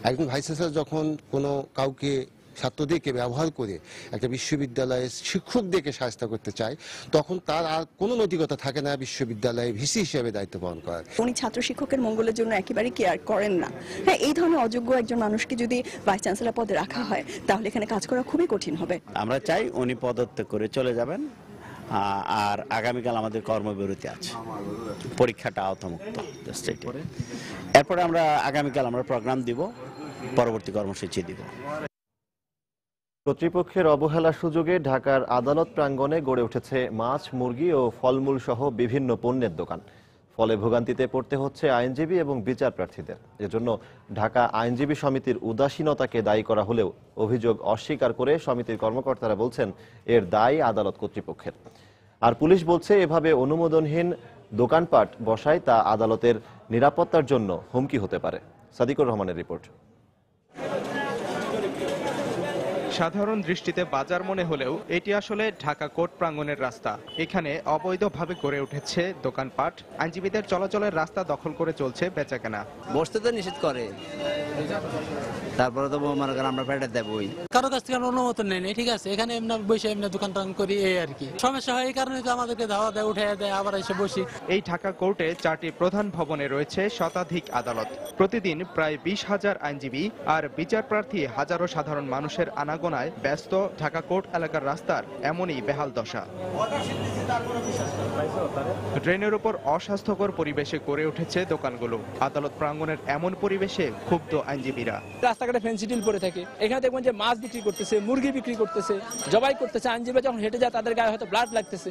একজন ভাইস চ্যান্সেলর যখন কোনো কাউকে ছাত্রদেরকে ব্যবহার করে একটা বিশ্ববিদ্যালয়ের শিক্ষকদেরকে শাস্তি করতে চায়, তখন তার আর কোনো নৈতিকতা থাকে না বিশ্ববিদ্যালয়ে ভিসি হিসেবে দায়িত্ব পালন করার। উনি ছাত্র শিক্ষকের মঙ্গলের জন্য একেবারে কেয়ার করেন না। হ্যাঁ, এই ধরনের অযোগ্য একজন মানুষকে যদি ভাইস চ্যান্সেলর পদে রাখা হয় তাহলে এখানে কাজ করা খুবই কঠিন হবে। আমরা চাই উনি পদত্যাগ করে চলে যাবেন, আর আগামীকাল আমাদের কর্মবিরতি আছে, পরীক্ষাটা আওতামুক্ত। এরপরে আমরা আগামীকাল আমরা প্রোগ্রাম দিব, পরবর্তী কর্মসূচি দিব। কর্তৃপক্ষের অবহেলার সুযোগে ঢাকার আদালত প্রাঙ্গণে গড়ে উঠেছে মাছ, মুরগি ও ফলমূল সহ বিভিন্ন পণ্যের দোকান। ফলে ভোগান্তিতে পড়তে হচ্ছে আইনজীবী এবং বিচার প্রার্থীদের। এজন্য ঢাকা আইনজীবী সমিতির উদাসীনতাকে দায়ী করা হলেও অভিযোগ অস্বীকার করে সমিতির কর্মকর্তারা বলছেন এর দায় আদালত কর্তৃপক্ষের। আর পুলিশ বলছে এভাবে অনুমোদনহীন দোকানপাট বসায় তা আদালতের নিরাপত্তার জন্য হুমকি হতে পারে। সাদিকুর রহমানের রিপোর্ট। সাধারণ দৃষ্টিতে বাজার মনে হলেও এটি আসলে ঢাকা কোর্ট প্রাঙ্গণের রাস্তা। এখানে অবৈধভাবে গড়ে উঠেছে দোকানপাট, আইনজীবীদের চলাচলের রাস্তা দখল করে চলছে বেচাকেনা। বসতে তো নিষেধ করে, তারপরে তো মনে করেন আমরা পেটে দেবই। কারো কাছ থেকে অনুমোদন নেই, ঠিক আছে, এখানে এমনি বসে এমনি দোকান টান করি, এই আর কি সমস্যা হয়। এই কারণে তো আমাদেরকে ধাওয়া দেয়, উঠে দেয়, আবার এসে বসি। এই ঢাকা কোর্টে 4টি প্রধান ভবনে রয়েছে শতাধিক আদালত। প্রতিদিন প্রায় 20,000 আইনজীবী আর বিচার প্রার্থী, হাজারো সাধারণ মানুষের আনাগোনায় ব্যস্ত ঢাকা কোর্ট এলাকার রাস্তার এমনই বেহাল দশা। ড্রেনের উপর অস্বাস্থ্যকর পরিবেশে গড়ে উঠেছে দোকানগুলো। আদালত প্রাঙ্গণের এমন পরিবেশে ক্ষুব্ধ আইনজীবীরা। রাস্তাঘাটে ফেন্সি ডিল পরে থাকে, এখানে দেখবেন যে মাছ বিক্রি করতেছে, মুরগি বিক্রি করতেছে, জবাই করতেছে। আইনজীবীরা যখন হেঁটে যায় তাদের গায়ে হয়তো ব্লাড লাগতেছে,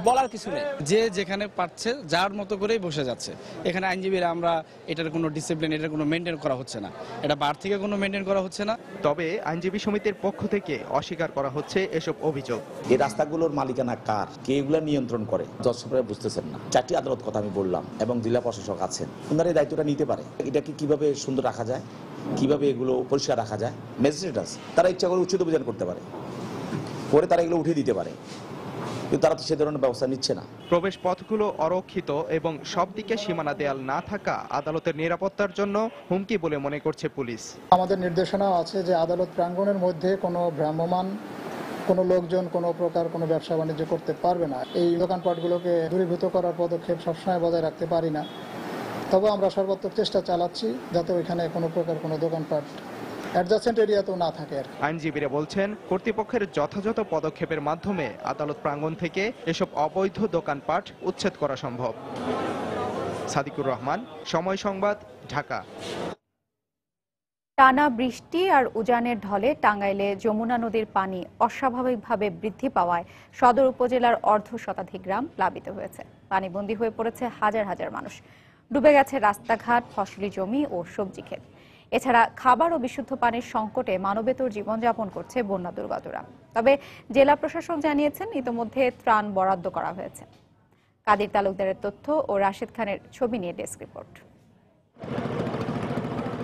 বলার কিছু নেই। যে যেখানে পারছে যার মতো করেই বসে যাচ্ছে। এখানে আইনজীবীরা আমরা এটার কোনো ডিসিপ্লিন, এটার কোনো মেনটেন করা হচ্ছে না, এটা বার থেকে কোনো মেনটেন করা হচ্ছে না। তবে আইনজীবী সমিতির পক্ষ থেকে অস্বীকার করা হচ্ছে এসব অভিযোগ। এই রাস্তাগুলোর মালিকানা কার, কে এগুলো নিয়ন্ত্রণ করে, দর্শকরা বুঝতেছেন না। 4টি আদালত কথা আমি বললাম এবং জেলা প্রশাসক আছেন, ওনারা এই দায়িত্বটা নিতে পারে। এটাকে কিভাবে সুন্দর রাখা যায়, কিভাবে এগুলো পরিষ্কার রাখা যায়। ম্যাজিস্ট্রেট আছে, তারা ইচ্ছা করে উচ্ছেদ অভিযান করতে পারে, করে তারা এগুলো উঠিয়ে দিতে পারে, কিন্তু তারা তো সে ধরনের ব্যবস্থা নিচ্ছে না। প্রবেশ পথগুলো অরক্ষিত এবং সব দিকে সীমানা দেয়াল না থাকা আদালতের নিরাপত্তার জন্য হুমকি বলে মনে করছে পুলিশ। আমাদের নির্দেশনাও আছে যে আদালত প্রাঙ্গণের মধ্যে কোনো ভ্রাম্যমাণ কোনো লোকজন কোনো প্রকার কোনো ব্যবসা বাণিজ্য করতে পারবে না। এই দোকানপাটগুলোকে দূরীভূত করার পদক্ষেপ সবসময় বজায় রাখতে পারি না, তবে আমরা সর্বাত্মক চেষ্টা চালাচ্ছি যাতে ওইখানে কোনো প্রকার কোনো দোকানপাট অ্যাডজাসেন্ট এরিয়াতেও না থাকে। আইনজীবীরা বলছেন কর্তৃপক্ষের যথাযথ পদক্ষেপের মাধ্যমে আদালত প্রাঙ্গণ থেকে এসব অবৈধ দোকানপাট উচ্ছেদ করা সম্ভব। সাদিকুর রহমান, সময় সংবাদ, ঢাকা। টানা বৃষ্টি আর উজানের ঢলে টাঙ্গাইলে যমুনা নদীর পানি অস্বাভাবিকভাবে বৃদ্ধি পাওয়ায় সদর উপজেলার অর্ধশতাধিক গ্রাম প্লাবিত হয়েছে। পানিবন্দী হয়ে পড়েছে হাজার হাজার মানুষ। ডুবে গেছে রাস্তাঘাট, ফসলি জমি ও সবজি ক্ষেত। এছাড়া খাবার ও বিশুদ্ধ পানির সংকটে মানবেতর জীবনযাপন করছে বন্যা দুর্গতরা। তবে জেলা প্রশাসক জানিয়েছেন ইতোমধ্যে ত্রাণ বরাদ্দ করা হয়েছে। কাদির তালুকদারের তথ্য ও রাশেদ খানের ছবি নিয়ে ডেস্ক রিপোর্ট।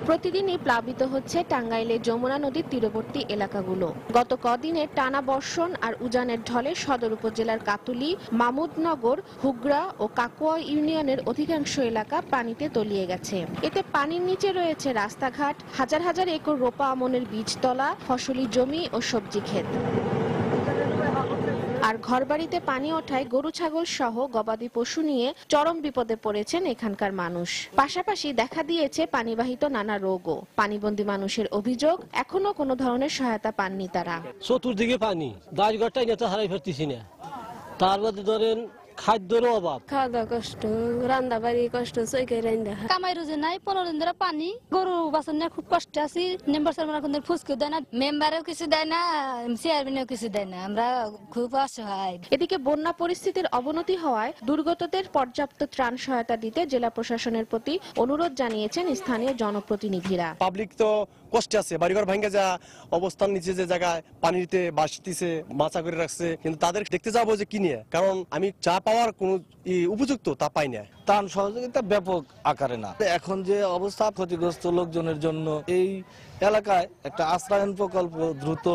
প্রতিদিনই প্লাবিত হচ্ছে টাঙ্গাইলের যমুনা নদীর তীরবর্তী এলাকাগুলো। গত কদিনের টানা বর্ষণ আর উজানের ঢলে সদর উপজেলার কাতুলি, মামুদনগর, হুগরা ও কাকুয়া ইউনিয়নের অধিকাংশ এলাকা পানিতে তলিয়ে গেছে। এতে পানির নিচে রয়েছে রাস্তাঘাট, হাজার হাজার একর রোপা আমনের বীজতলা, ফসলি জমি ও সবজি ক্ষেত। আর ঘরবাড়িতে পানি ওঠায় গরু ছাগল সহ গবাদি পশু নিয়ে চরম বিপদে পড়েছেন এখানকার মানুষ। পাশাপাশি দেখা দিয়েছে পানিবাহিত নানা রোগও। পানিবন্দী মানুষের অভিযোগ, এখনো কোনো ধরনের সহায়তা পাননি তারা। চতুর্দিকে পানি, গাছঘরটাই নেতা হারাই ফেরতেছি না। তার মধ্যে ধরেন খাদ্যেরও অভাব, খাওয়া দাওয়া কষ্ট, রান্না বাড়ি কষ্ট, চৈকে রান্না কামাই রোজে নাই। 15 দিন ধরে পানি, গরু বাছর নিয়ে খুব কষ্ট আছি। মেম্বার সাহেব ফুসকে দেয় না, মেম্বারেও কিছু দেয় না, চেয়ারম্যানও কিছু দেয় না, আমরা খুব অসহায়। এদিকে বন্যা পরিস্থিতির অবনতি হওয়ায় দুর্গতদের পর্যাপ্ত ত্রাণ সহায়তা দিতে জেলা প্রশাসনের প্রতি অনুরোধ জানিয়েছেন স্থানীয় জনপ্রতিনিধিরা। পাবলিক তো কষ্টে আছে, বাড়িঘর ভাঙ্গা যা অবস্থান নিচে যে জায়গায় পানিতে বাসতিছে, মাচা করে রাখছে, কিন্তু তাদের দেখতে যাবো যে কি নিয়ে, কারণ আমি চা পাওয়ার কোন উপযুক্ত তা পাই না। ত্রাণ সহযোগিতা ব্যাপক আকারে না। এখন যে অবস্থা, ক্ষতিগ্রস্ত লোকজনের জন্য এই এলাকায় একটা আশ্রয়ন প্রকল্প দ্রুত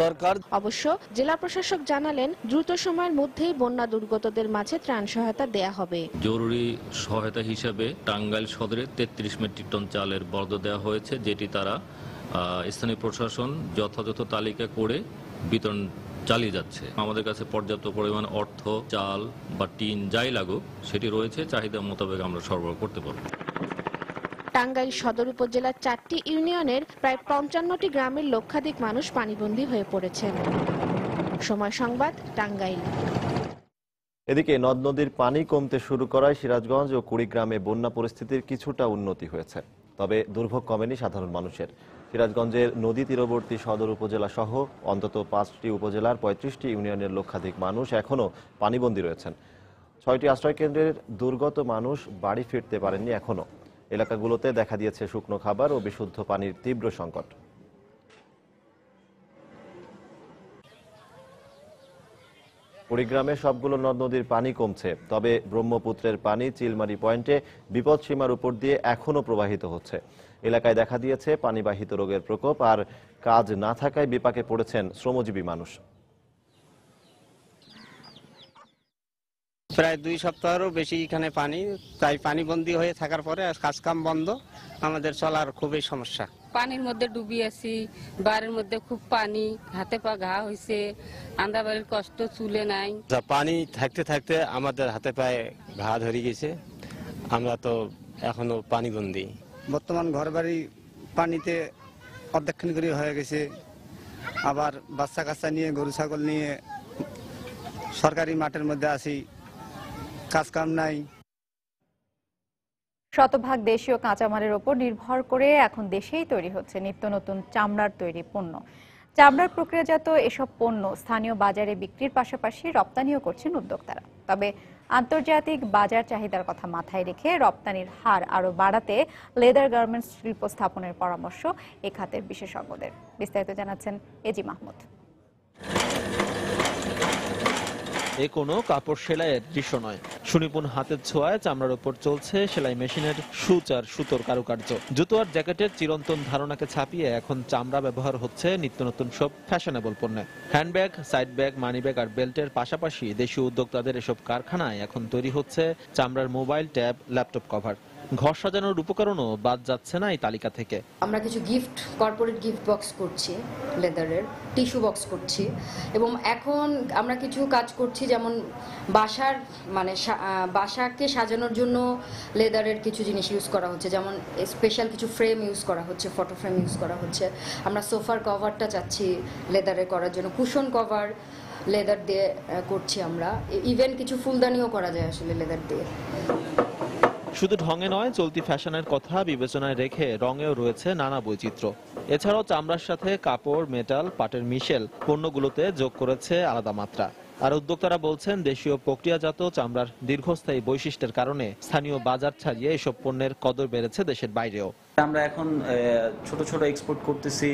দরকার। অবশ্য জেলা প্রশাসক জানালেন দ্রুত সময়ের মধ্যেই বন্যা দুর্গতদের মাঝে ত্রাণ সহায়তা দেয়া হবে। জরুরি সহায়তা হিসেবে টাঙ্গাইল সদরে 33 মেট্রিক টন চালের বরাদ্দ দেওয়া হয়েছে, যেটি তারা স্থানীয় প্রশাসন যথাযথ তালিকা করে বিতরণ চালিয়ে যাচ্ছে। আমাদের কাছে পর্যাপ্ত পরিমাণ অর্থ, চাল বা টিন যাই লাগুক সেটি রয়েছে, চাহিদা মোতাবেক আমরা সরবরাহ করতে পারব। টাঙ্গাইল সদর উপজেলার 4টি ইউনিয়নের প্রায় 55টি গ্রামের লক্ষাধিক মানুষ পানিবন্দী হয়ে পড়েছেন। সময় সংবাদ, টাঙ্গাইল। এদিকে নদ নদীর পানি কমতে শুরু করায় সিরাজগঞ্জ ও কুড়িগ্রামে বন্যা পরিস্থিতির কিছুটা উন্নতি হয়েছে, তবে দুর্ভোগ কমেনি সাধারণ মানুষের। সিরাজগঞ্জের নদী তীরবর্তী সদর উপজেলা সহ অন্তত 5টি উপজেলার 35টি ইউনিয়নের লক্ষাধিক মানুষ এখনও পানিবন্দী রয়েছেন। 6টি আশ্রয়কেন্দ্রের দুর্গত মানুষ বাড়ি ফিরতে পারেননি এখনও। এলাকাগুলোতে দেখা দিয়েছে শুকনো খাবার ও বিশুদ্ধ পানির তীব্র সংকট। কুড়িগ্রামে সবগুলো নদ নদীর পানি কমছে, তবে ব্রহ্মপুত্রের পানি চিলমারি পয়েন্টে বিপদসীমার উপর দিয়ে এখনও প্রবাহিত হচ্ছে। এলাকায় দেখা দিয়েছে পানিবাহিত রোগের প্রকোপ, আর কাজ না থাকায় বিপাকে পড়েছেন শ্রমজীবী মানুষ। প্রায় 2 সপ্তাহেরও বেশি এখানে পানি, তাই পানিবন্দী হয়ে থাকার পরে কাজকাম বন্ধ, আমাদের চলার খুবই সমস্যা। পানির মধ্যে ডুবি আছি, বাড়ির মধ্যে খুব পানি, হাতে পা ঘা হয়েছে, আন্দাবাড়ির কষ্ট চুলে নাই। পানি থাকতে থাকতে আমাদের হাতে পায়ে ঘা ধরে গেছে, আমরা তো এখনো পানিবন্দী। বর্তমান ঘর বাড়ি পানিতে অর্ধেকখানি করে হয়ে গেছে, আবার বাচ্চা কাচ্চা নিয়ে গরু ছাগল নিয়ে সরকারি মাঠের মধ্যে আছি, কাজ কাম নাই। শতভাগ দেশীয় কাঁচামালের উপর নির্ভর করে এখন দেশেই তৈরি হচ্ছে নিত্য নতুন চামড়ার তৈরি পণ্য। চামড়ার প্রক্রিয়াজাত এসব পণ্য স্থানীয় বাজারে বিক্রির পাশাপাশি রপ্তানিও করছেন উদ্যোক্তারা। তবে আন্তর্জাতিক বাজার চাহিদার কথা মাথায় রেখে রপ্তানির হার আরও বাড়াতে লেদার গার্মেন্টস শিল্প স্থাপনের পরামর্শ এ খাতের বিশেষজ্ঞদের। বিস্তারিত জানাচ্ছেন এজি মাহমুদ। এ কোনো কাপড় সেলাইয়ের দৃশ্য নয়, সুনিপুণ হাতের ছোঁয়ায় চামড়ার উপর চলছে সেলাই মেশিনের সূচ আর সুতোর কারুকার্য। জুতো আর জ্যাকেটের চিরন্তন ধারণাকে ছাপিয়ে এখন চামড়া ব্যবহার হচ্ছে নিত্য নতুন সব ফ্যাশনেবল পণ্যে। হ্যান্ডব্যাগ, সাইড ব্যাগ, মানিব্যাগ আর বেল্টের পাশাপাশি দেশীয় উদ্যোক্তাদের এসব কারখানায় এখন তৈরি হচ্ছে চামড়ার মোবাইল, ট্যাব, ল্যাপটপ কভার। ঘর সাজানোর উপকরণও বাদ যাচ্ছে না এই তালিকা থেকে। আমরা কিছু গিফট, কর্পোরেট গিফট বক্স করছি, লেদারের টিস্যু বক্স করছি, এবং এখন আমরা কিছু কাজ করছি যেমন বাসার বাসাকে সাজানোর জন্য লেদারের কিছু জিনিস ইউজ করা হচ্ছে, যেমন স্পেশাল কিছু ফ্রেম ইউজ করা হচ্ছে, ফটো ফ্রেম ইউজ করা হচ্ছে। আমরা সোফার কভারটা চাচ্ছি লেদারে করার জন্য, কুশন কভার লেদার দিয়ে করছি আমরা, ইভেন কিছু ফুলদানিও করা যায় আসলে লেদার দিয়ে। শুধু ঢঙে নয়, চলতি ফ্যাশনের কথা বিবেচনায় রেখে রঙেও রয়েছে নানা বৈচিত্র্য। এছাড়াও চামড়ার সাথে কাপড়, মেটাল, পাটের মিশেল পণ্যগুলোতে যোগ করেছে আলাদা মাত্রা। আর উদ্যোক্তারা বলছেন দেশীয় প্রক্রিয়াজাত চামড়ার দীর্ঘস্থায়ী বৈশিষ্ট্যের কারণে স্থানীয় বাজার ছাড়িয়ে এসব পণ্যের কদর বেড়েছে দেশের বাইরেও। আমরা এখন ছোট ছোট এক্সপোর্ট করতেছি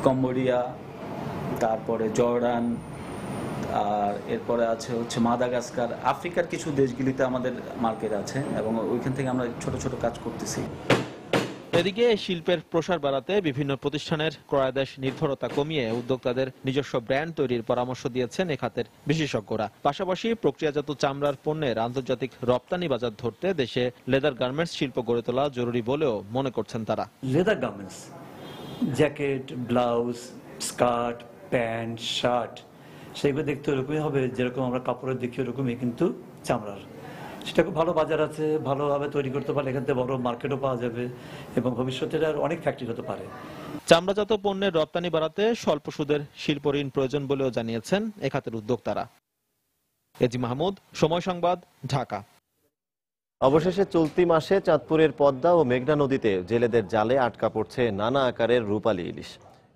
কম্বোডিয়া, তারপরে জর্ডান, আর এরপরে আছে হচ্ছে মাদাগাস্কার, আফ্রিকার কিছু দেশগুলিতে আমাদের মার্কেট আছে এবং ওইখান থেকে আমরা ছোট ছোট কাজ করতেছি। এদিকে শিল্পের প্রসার বাড়াতে বিভিন্ন প্রতিষ্ঠানের ক্রয়াদেশ নির্ভরতা কমিয়ে উদ্যোক্তাদের নিজস্ব ব্র্যান্ড তৈরির পরামর্শ দিয়েছেন এ খাতের বিশেষজ্ঞরা। পাশাপাশি প্রক্রিয়াজাত চামড়ার পণ্যের আন্তর্জাতিক রপ্তানি বাজার ধরতে দেশে লেদার গার্মেন্টস শিল্প গড়ে তোলা জরুরি বলেও মনে করছেন তারা। Leather garments, jacket, blouse, skirt, pant, shirt, সেগুলো দেখতে ওরকমই হবে যেরকম আমরা কাপড়ের দেখি, ওরকমই কিন্তু চামড়ার। সেটা খুব ভালো বাজার আছে, ভালোভাবে তৈরি করতে পারলে এখান থেকে বড় মার্কেটও পাওয়া যাবে এবং ভবিষ্যতে আর অনেক ফ্যাক্টরি হতে পারে। চামড়াজাত পণ্যের রপ্তানি বাড়াতে স্বল্প সুদের শিল্প ঋণ প্রয়োজন বলেও জানিয়েছেন এ খাতের উদ্যোক্তারা। এজি মাহমুদ, সময় সংবাদ, ঢাকা। অবশেষে চলতি মাসে চাঁদপুরের পদ্মা ও মেঘনা নদীতে জেলেদের জালে আটকা পড়ছে নানা আকারের রূপালী ইলিশ।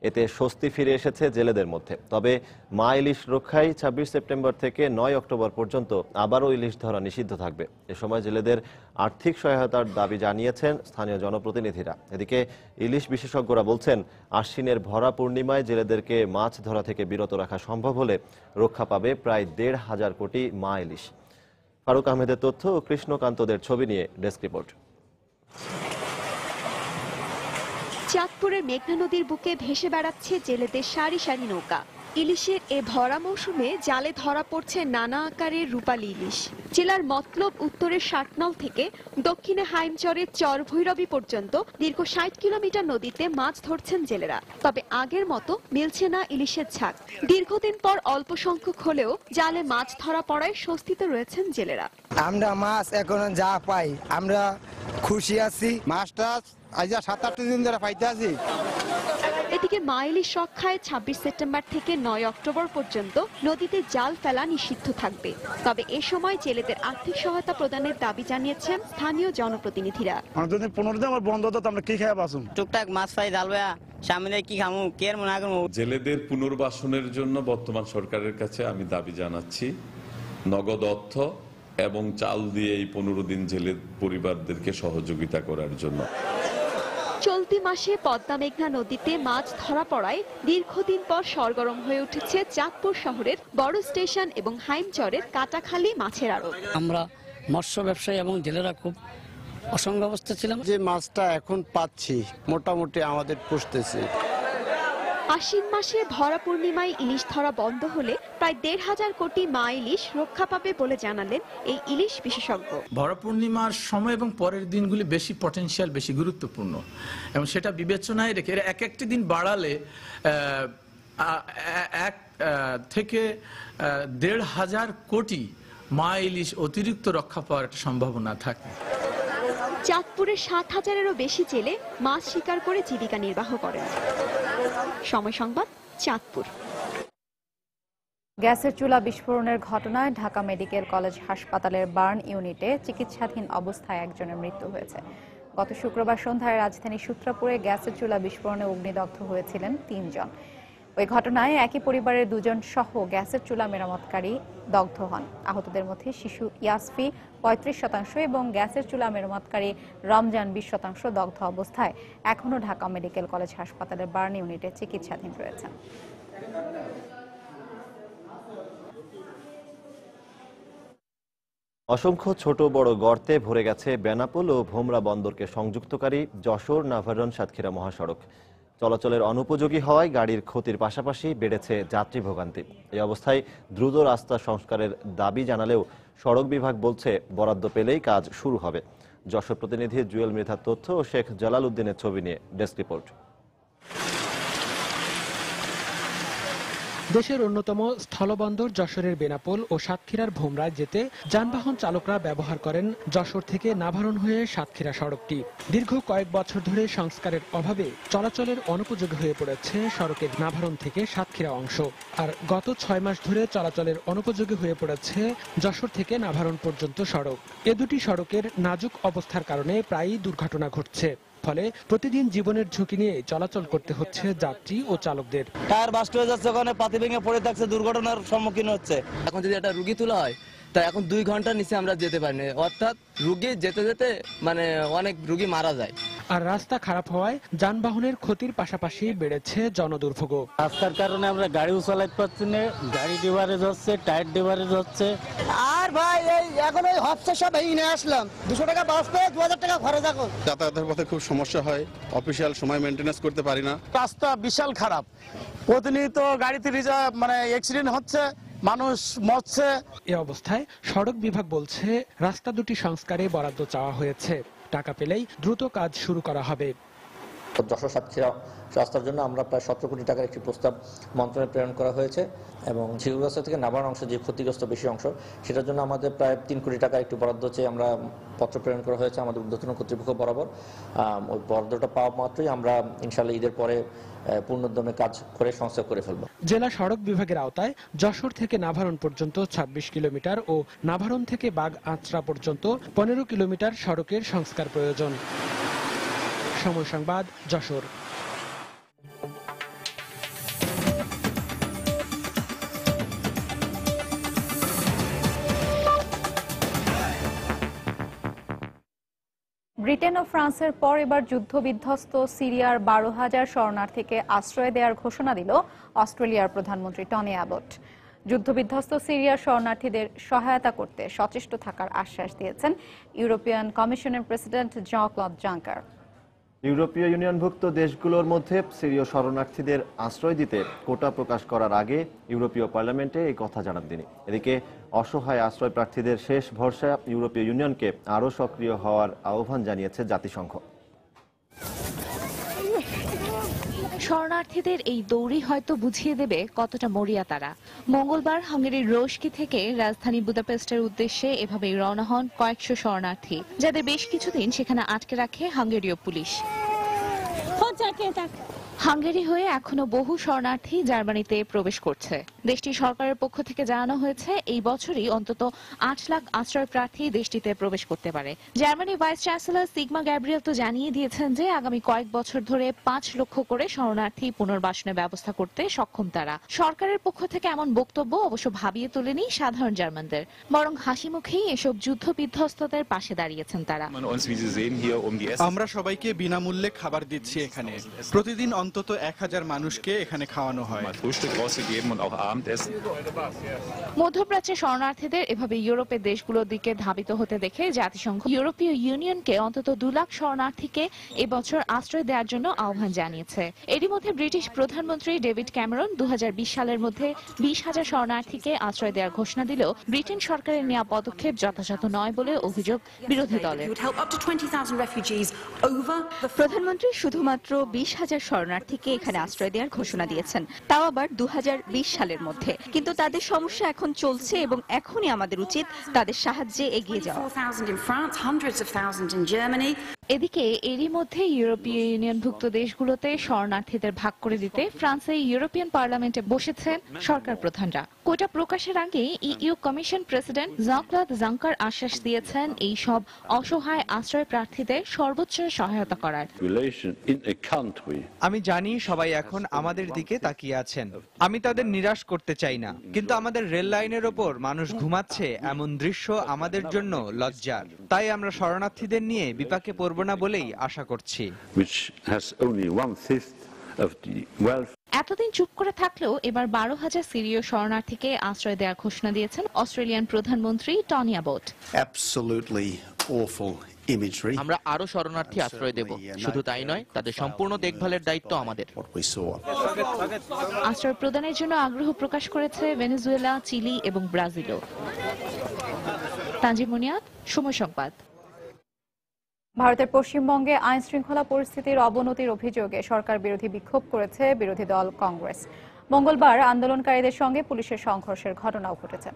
এতে স্বস্তি ফিরে এসেছে জেলেদের মধ্যে। তবে মা ইলিশ রক্ষায় 26 সেপ্টেম্বর থেকে 9 অক্টোবর পর্যন্ত আবারও ইলিশ ধরা নিষিদ্ধ থাকবে। এ সময় জেলেদের আর্থিক সহায়তার দাবি জানিয়েছেন স্থানীয় জনপ্রতিনিধিরা। এদিকে ইলিশ বিশেষজ্ঞরা বলছেন, আশ্বিনের ভরা পূর্ণিমায় জেলেদেরকে মাছ ধরা থেকে বিরত রাখা সম্ভব হলে রক্ষা পাবে প্রায় 1,500 কোটি মা ইলিশ। ফারুক আহমেদের তথ্য ও কৃষ্ণকান্তদের ছবি নিয়ে ডেস্ক রিপোর্ট। চাঁদপুরের মেঘনা নদীর বুকে ভেসে বেড়াচ্ছে জেলেদের সারি সারি নৌকা। ইলিশের এ ভরা মৌসুমে জালে ধরা পড়ছে নানা আকারের রূপালী ইলিশ। জেলার মতলব উত্তরের 60 থেকে দক্ষিণে হাইমচরের চর ভৈরবী পর্যন্ত দীর্ঘ 60 কিলোমিটার নদীতে মাছ ধরছেন জেলেরা। তবে আগের মতো মিলছে না ইলিশের ঝাঁক। দীর্ঘদিন পর অল্প সংখ্যক হলেও জালে মাছ ধরা পড়ায় স্বস্তিতে রয়েছেন জেলেরা। আমরা মাছ এখন যা পাই আমরা খুশি আছি। মাছটা আজ 7-8 দিন ধরে পাইতে আছি। এদিকে মা ইলিশ রক্ষায় 26 সেপ্টেম্বর থেকে 9 অক্টোবর পর্যন্ত নদীতে জাল ফেলা নিষিদ্ধ থাকবে। তবে এ সময় জেলেদের আর্থিক সহায়তা প্রদানের দাবি জানিয়েছেন স্থানীয় জনপ্রতিনিধিরা। আমাদের 15 দিন আমার বন্ধ হতো, আমরা কি খাই বাসুন টুকটাক মাছ পাই জাল ভাইয়া, সামনে কি খামু কের মনে করব। জেলেদের পুনর্বাসনের জন্য বর্তমান সরকারের কাছে আমি দাবি জানাচ্ছি নগদ অর্থ এবং চাল দিয়ে এই 15 দিন জেলের পরিবারদেরকে সহযোগিতা করার জন্য। চলতি মাসে পদ্মা মেঘনা নদীতে মাছ ধরা পড়ায় দীর্ঘদিন পর সরগরম হয়ে উঠেছে চাঁদপুর শহরের বড় স্টেশন এবং হাইমচরের কাটাখালী মাছের আড়ত। আমরা মৎস্য ব্যবসায়ী এবং জেলেরা খুব অসঙ্গ অবস্থা ছিলাম। যে মাছটা এখন পাচ্ছি মোটামুটি আমাদের পুষতেছি। আশ্বিন মাসে ভরা পূর্ণিমায় ইলিশ ধরা বন্ধ হলে প্রায় ১,৫০০ কোটি মা ইলিশ রক্ষা পাবে বলে জানালেন এই ইলিশ বিশেষজ্ঞ। ভরা পূর্ণিমার সময় এবং পরের দিনগুলি বেশি পটেনশিয়াল, বেশি গুরুত্বপূর্ণ এবং সেটা বিবেচনায় রেখে এক একটি দিন বাড়ালে ১ থেকে ১,৫০০ কোটি মা ইলিশ অতিরিক্ত রক্ষা পাওয়ার একটা সম্ভাবনা থাকে। চাঁদপুরে ৭,০০০-এরও বেশি জেলে মাছ শিকার করে জীবিকা নির্বাহ করেন। সময় সংবাদ, চাঁদপুর। গ্যাসের চুলা বিস্ফোরণের ঘটনায় ঢাকা মেডিকেল কলেজ হাসপাতালের বার্ন ইউনিটে চিকিৎসাধীন অবস্থায় একজনের মৃত্যু হয়েছে। গত শুক্রবার সন্ধ্যায় রাজধানীর সূত্রাপুরে গ্যাসের চুলা বিস্ফোরণে অগ্নিদগ্ধ হয়েছিলেন ৩ জন। ওই ঘটনায় একই পরিবারের ২ জন সহ গ্যাসের চুলা মেরামতকারী দগ্ধ হন। আহতদের মধ্যে শিশু ইয়াসফি ৩৫% এবং গ্যাসের চুলা মেরামতকারী রমজান ২০% দগ্ধ অবস্থায় এখনও ঢাকা মেডিকেল কলেজ হাসপাতালের বার্ন ইউনিটে চিকিৎসাধীন রয়েছেন। অসংখ্য ছোট বড় গর্তে ভরে গেছে বেনাপোল ও ভোমরা বন্দরকে সংযুক্তকারী যশোর নাভারন সাতক্ষীরা মহাসড়ক। চলাচলের অনুপযোগী হওয়ায় গাড়ির ক্ষতির পাশাপাশি বেড়েছে যাত্রী ভোগান্তি। এই অবস্থায় দ্রুত রাস্তা সংস্কারের দাবি জানালেও সড়ক বিভাগ বলছে বরাদ্দ পেলেই কাজ শুরু হবে। যশোর প্রতিনিধি জুয়েল মৃধার তথ্য ও শেখ জালাল উদ্দিনের ছবি নিয়ে ডেস্ক রিপোর্ট। দেশের অন্যতম স্থলবন্দর যশোরের বেনাপোল ও সাতক্ষীরার ভোমরায় যেতে যানবাহন চালকরা ব্যবহার করেন যশোর থেকে নাভারন হয়ে সাতক্ষীরা সড়কটি। দীর্ঘ কয়েক বছর ধরে সংস্কারের অভাবে চলাচলের অনুপযোগী হয়ে পড়েছে সড়কের নাভারন থেকে সাতক্ষীরা অংশ। আর গত ৬ মাস ধরে চলাচলের অনুপযোগী হয়ে পড়েছে যশোর থেকে নাভারন পর্যন্ত সড়ক। এ দুটি সড়কের নাজুক অবস্থার কারণে প্রায়ই দুর্ঘটনা ঘটছে। ফলে প্রতিদিন জীবনের ঝুঁকি নিয়ে চলাচল করতে হচ্ছে যাত্রী ও চালকদের। টায়ার বাস্ট হয়ে যাচ্ছে, ওখানে পাতি ভেঙে পড়ে থাকছে, দুর্ঘটনার সম্মুখীন হচ্ছে। এখন যদি একটা রুগী তোলা হয় তা এখন 2 ঘন্টার নিচে আমরা যেতে পারি না, অর্থাৎ রুগী যেতে যেতে মানে অনেক রুগী মারা যায়। আর রাস্তা খারাপ হওয়ায় যানবাহনের ক্ষতির পাশাপাশি বেড়েছে জনদুর্ভোগ। রাস্তার কারণে আমরা গাড়িও চালাতে পারছি না, গাড়ি ডিভারেজ হচ্ছে, টায়ার ডিভারেজ হচ্ছে। আর ভাই এই এখন এই হপসে সব এই নিয়ে আসলাম, 200 টাকা বাস পেয়ে 2000 টাকা খরচ এখন। যাতায়াতের পথে খুব সমস্যা হয়, অফিসিয়াল সময় মেনটেনেন্স করতে পারি না। রাস্তা বিশাল খারাপ, প্রতিনিয়ত গাড়িতে মানে অ্যাক্সিডেন্ট হচ্ছে, মানুষ মরছে। এই অবস্থায় সড়ক বিভাগ বলছে রাস্তা দুটি সংস্কারে বরাদ্দ চাওয়া হয়েছে, টাকা পেলেই দ্রুত কাজ শুরু করা হবে। যশোর সাতক্ষীরা রাস্তার জন্য আমরা প্রায় 17 কোটি টাকার একটি প্রস্তাব মন্ত্রণালয়ে প্রেরণ করা হয়েছে এবং ঝিউর রাস্তা থেকে নাভারন অংশ যে ক্ষতিগ্রস্ত বেশি অংশ সেটার জন্য আমাদের প্রায় 3 কোটি টাকা একটু বরাদ্দ চেয়ে আমরা পত্র প্রেরণ করা হয়েছে আমাদের ঊর্ধ্বতন কর্তৃপক্ষ বরাবর। ওই বরাদ্দটা পাওয়া মাত্রই আমরা ইনশাআল্লাহ ঈদের পরে পূর্ণোদ্যমে কাজ করে সংস্কার করে ফেলব। জেলা সড়ক বিভাগের আওতায় যশোর থেকে নাভারন পর্যন্ত 26 কিলোমিটার ও নাভারন থেকে বাগ আঁচড়া পর্যন্ত 15 কিলোমিটার সড়কের সংস্কার প্রয়োজন। সময় সংবাদ, যশোর। ব্রিটেন ও ফ্রান্সের পর এবার যুদ্ধবিধ্বস্ত সিরিয়ার 12,000 শরণার্থীকে আশ্রয় দেওয়ার ঘোষণা দিল অস্ট্রেলিয়ার প্রধানমন্ত্রী টনি অ্যাবট। যুদ্ধবিধ্বস্ত সিরিয়ার শরণার্থীদের সহায়তা করতে সচেষ্ট থাকার আশ্বাস দিয়েছেন ইউরোপিয়ান কমিশনের প্রেসিডেন্ট জন-ক্লদ জাঙ্কার। ইউরোপীয় ইউনিয়নভুক্ত দেশগুলোর মধ্যে সিরীয় শরণার্থীদের আশ্রয় দিতে কোটা প্রকাশ করার আগে ইউরোপীয় পার্লামেন্টে এই কথা জানান তিনি। এদিকে অসহায় আশ্রয় প্রার্থীদের শেষ ভরসা ইউরোপীয় ইউনিয়নকে আরও সক্রিয় হওয়ার আহ্বান জানিয়েছে জাতিসংঘ। শরণার্থীদের এই দৌড়ই হয়তো বুঝিয়ে দেবে কতটা মরিয়া তারা। মঙ্গলবার হাঙ্গেরির রোশকি থেকে রাজধানী বুদাপেস্টের উদ্দেশ্যে এভাবেই রওনা হন কয়েকশো শরণার্থী, যাদের বেশ কিছুদিন সেখানে আটকে রাখে হাঙ্গেরীয় পুলিশ। হাঙ্গেরি হয়ে এখনো বহু শরণার্থী জার্মানিতে প্রবেশ করছে। দেশটির সরকারের পক্ষ থেকে জানানো হয়েছে এই বছরই অন্তত 8 লাখ আশ্রয় প্রার্থী দেশটিতে প্রবেশ করতে পারে। জার্মানির ভাইস চ্যান্সেলর সিগমা গ্যাব্রিয়েল তো জানিয়ে দিয়েছেন যে আগামী কয়েক বছর ধরে 5 লক্ষ করে শরণার্থী পুনর্বাসনের ব্যবস্থা করতে সক্ষম তারা। সরকারের পক্ষ থেকে এমন বক্তব্য অবশ্য ভাবিয়ে তোলেনি সাধারণ জার্মানদের, বরং হাসি মুখেই এসব যুদ্ধ বিধ্বস্তদের পাশে দাঁড়িয়েছেন তারা। আমরা সবাইকে বিনামূল্যে খাবার দিচ্ছি এখানে। প্রতিদিন অন্তত 1000 মানুষকে এখানে খাওয়ানো হয়। মধ্যপ্রাচ্যে শরণার্থীদের এভাবে ইউরোপের দেশগুলোর দিকে ধাবিত হতে দেখে জাতিসংঘ ইউরোপীয় ইউনিয়নকে অন্তত 2 লাখ শরণার্থীকে এবছর আশ্রয় দেওয়ার জন্য আহ্বান জানিয়েছে। এরই মধ্যে ব্রিটিশ প্রধানমন্ত্রী ডেভিড ক্যামেরন 2020 সালের মধ্যে 20,000 শরণার্থীকে আশ্রয় দেওয়ার ঘোষণা দিলেও ব্রিটেন সরকারের নেওয়া পদক্ষেপ যথাযথ নয় বলে অভিযোগ বিরোধী দলের। প্রধানমন্ত্রী শুধুমাত্র 20,000 শরণার্থীকে এখানে আশ্রয় দেওয়ার ঘোষণা দিয়েছেন, তাও আবার 2020 সালের মধ্যে। কিন্তু তাদের সমস্যা এখন চলছে এবং এখনই আমাদের উচিত তাদের সাহায্যে এগিয়ে যাওয়া। এদিকে এরই মধ্যে ইউরোপীয় ইউনিয়নভুক্ত দেশগুলোতে শরণার্থীদের ভাগ করে দিতে ফ্রান্সে ইউরোপিয়ান পার্লামেন্টে বসেছেন সরকার প্রধানরা। কোটা প্রকাশের আগে EU commission president Jean-Claude Juncker আশ্বাস দিয়েছেন এই সব অসহায় আশ্রয় প্রার্থীদের সর্বোচ্চ সহায়তা করার। আমি জানি সবাই এখন আমাদের দিকে তাকিয়ে আছেন। আমি তাদের নিরাশ করতে চাই না, কিন্তু আমাদের রেল লাইনের ওপর মানুষ ঘুমাচ্ছে এমন দৃশ্য আমাদের জন্য লজ্জার। তাই আমরা শরণার্থীদের নিয়ে বিপাকে পড়ব না বলেই আশা করছি। এতদিন চুপ করে থাকলেও এবার 12,000 সিরীয় শরণার্থীকে আশ্রয় দেওয়ার ঘোষণা দিয়েছেন অস্ট্রেলিয়ান প্রধানমন্ত্রী টনি অ্যাবট। আমরা আরো শরণার্থী আশ্রয় দেব, শুধু তাই নয়, তাদের সম্পূর্ণ দেখভালের দায়িত্ব আমাদের। আশ্রয় প্রদানের জন্য আগ্রহ প্রকাশ করেছে ভেনেজুয়েলা, চিলি এবং ব্রাজিলও। তানজিম মুনিয়াত, সময় সংবাদ। ভারতের পশ্চিমবঙ্গে আইন শৃঙ্খলা পরিস্থিতির অবনতির অভিযোগে সরকার বিরোধী বিক্ষোভ করেছে বিরোধী দল কংগ্রেস। মঙ্গলবার আন্দোলনকারীদের সঙ্গে পুলিশের সংঘর্ষের ঘটনাও ঘটেছে।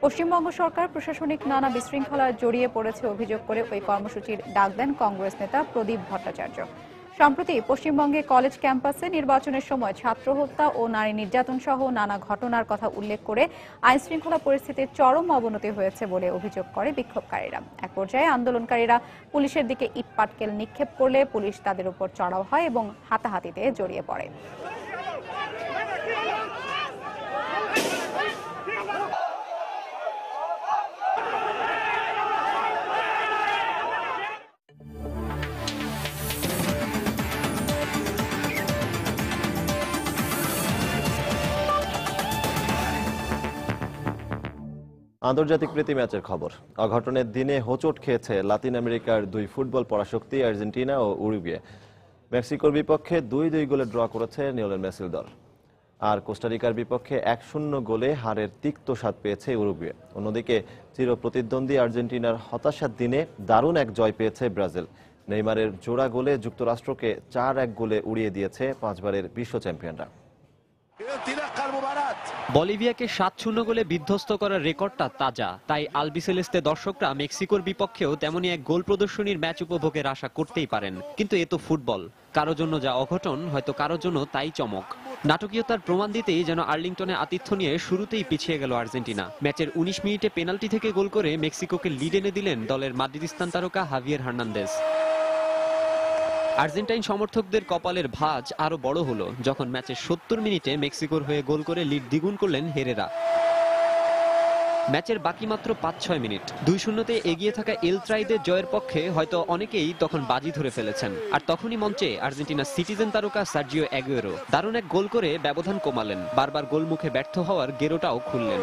পশ্চিমবঙ্গ সরকার প্রশাসনিক নানা বিশৃঙ্খলায় জড়িয়ে পড়েছে অভিযোগ করে ওই কর্মসূচির ডাক দেন কংগ্রেস নেতা প্রদীপ ভট্টাচার্য। সম্প্রতি পশ্চিমবঙ্গে কলেজ ক্যাম্পাসে নির্বাচনের সময় ছাত্র হত্যা ও নারী নির্যাতন সহ নানা ঘটনার কথা উল্লেখ করে আইন শৃঙ্খলা পরিস্থিতির চরম অবনতি হয়েছে বলে অভিযোগ করে বিক্ষোভকারীরা। এক পর্যায়ে আন্দোলনকারীরা পুলিশের দিকে ইট পাটকেল নিক্ষেপ করলে পুলিশ তাদের উপর চড়াও হয় এবং হাতাহাতিতে জড়িয়ে পড়ে। আন্তর্জাতিক প্রীতি ম্যাচের খবর। অঘটনের দিনে হোঁচট খেয়েছে লাতিন আমেরিকার 2 ফুটবল পরাশক্তি আর্জেন্টিনা ও উরুগুয়ে। মেক্সিকোর বিপক্ষে 2-2 গোলে ড্র করেছে লিওনেল মেসির দল। আর কোস্টারিকার বিপক্ষে 1-0 গোলে হারের তিক্ত স্বাদ পেয়েছে উরুগুয়ে। অন্যদিকে চিরপ্রতিদ্বন্দ্বী আর্জেন্টিনার হতাশার দিনে দারুণ এক জয় পেয়েছে ব্রাজিল। নেইমারের জোড়া গোলে যুক্তরাষ্ট্রকে 4-1 গোলে উড়িয়ে দিয়েছে 5 বারের বিশ্ব চ্যাম্পিয়নরা। বলিভিয়াকে 7-0 গোলে বিধ্বস্ত করার রেকর্ডটা তাজা, তাই আলবিসেলেস্তে দর্শকরা মেক্সিকোর বিপক্ষেও তেমনই এক গোল প্রদর্শনীর ম্যাচ উপভোগের আশা করতেই পারেন। কিন্তু এ তো ফুটবল, কারো জন্য যা অঘটন হয়তো কারো জন্য তাই চমক। নাটকীয়তার প্রমাণ দিতেই যেন আর্লিংটনে আতিথ্য নিয়ে শুরুতেই পিছিয়ে গেল আর্জেন্টিনা। ম্যাচের 19 মিনিটে পেনাল্টি থেকে গোল করে মেক্সিকোকে লিড এনে দিলেন দলের মাদ্রিদিস্তান তারকা হাভিয়ের হার্নান্দেজ। আর্জেন্টাইন সমর্থকদের কপালের ভাঁজ আরো বড় হলো যখন ম্যাচের 70 মিনিটে মেক্সিকোর হয়ে গোল করে লিড দ্বিগুণ করলেন হেরেরা। ম্যাচের বাকি মাত্র 5-6 মিনিট, 2-0-তে এগিয়ে থাকা এল ট্রাইদের জয়ের পক্ষে হয়তো অনেকেই তখন বাজি ধরে ফেলেছেন। আর তখনই মঞ্চে আর্জেন্টিনা সিটিজেন তারকা সার্জিও অ্যাগুয়েরো দারুণ এক গোল করে ব্যবধান কমালেন। বারবার গোল মুখে ব্যর্থ হওয়ার গেরোটাও খুললেন।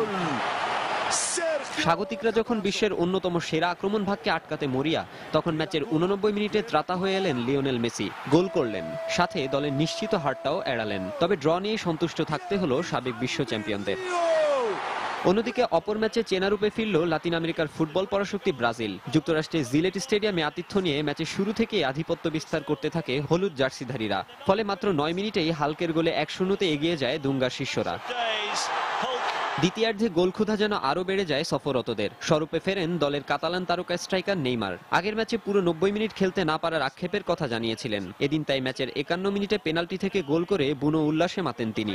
স্বাগতিকরা যখন বিশ্বের অন্যতম সেরা আক্রমণ ভাগকে আটকাতে মরিয়া, তখন ম্যাচের 89 মিনিটে ত্রাতা হয়ে এলেন লিওনেল মেসি, গোল করলেন, সাথে দলের নিশ্চিত হারটাও এড়ালেন। তবে ড্র নিয়ে সন্তুষ্ট থাকতে হলো সাবেক বিশ্ব চ্যাম্পিয়নদের। অন্যদিকে অপর ম্যাচে চেনা রূপে ফিরল লাতিন আমেরিকার ফুটবল পরাশক্তি ব্রাজিল। যুক্তরাষ্ট্রের জিলেট স্টেডিয়ামে আতিথ্য নিয়ে ম্যাচের শুরু থেকে আধিপত্য বিস্তার করতে থাকে হলুদ জার্সিধারীরা। ফলে মাত্র 9 মিনিটেই হালকের গোলে 1-0-তে এগিয়ে যায় দুঙ্গার শিষ্যরা। দ্বিতীয়ার্ধে গোলক্ষুধা যেন আরো বেড়ে যায় সফররতদের। স্বরূপে ফেরেন দলের কাতালান তারকা স্ট্রাইকার নেইমার। আগের ম্যাচে পুরো 90 মিনিট খেলতে না পারার আক্ষেপের কথা জানিয়েছিলেন। এদিন তাই ম্যাচের 51 মিনিটে পেনাল্টি থেকে গোল করে বুনো উল্লাসে মাতেন তিনি।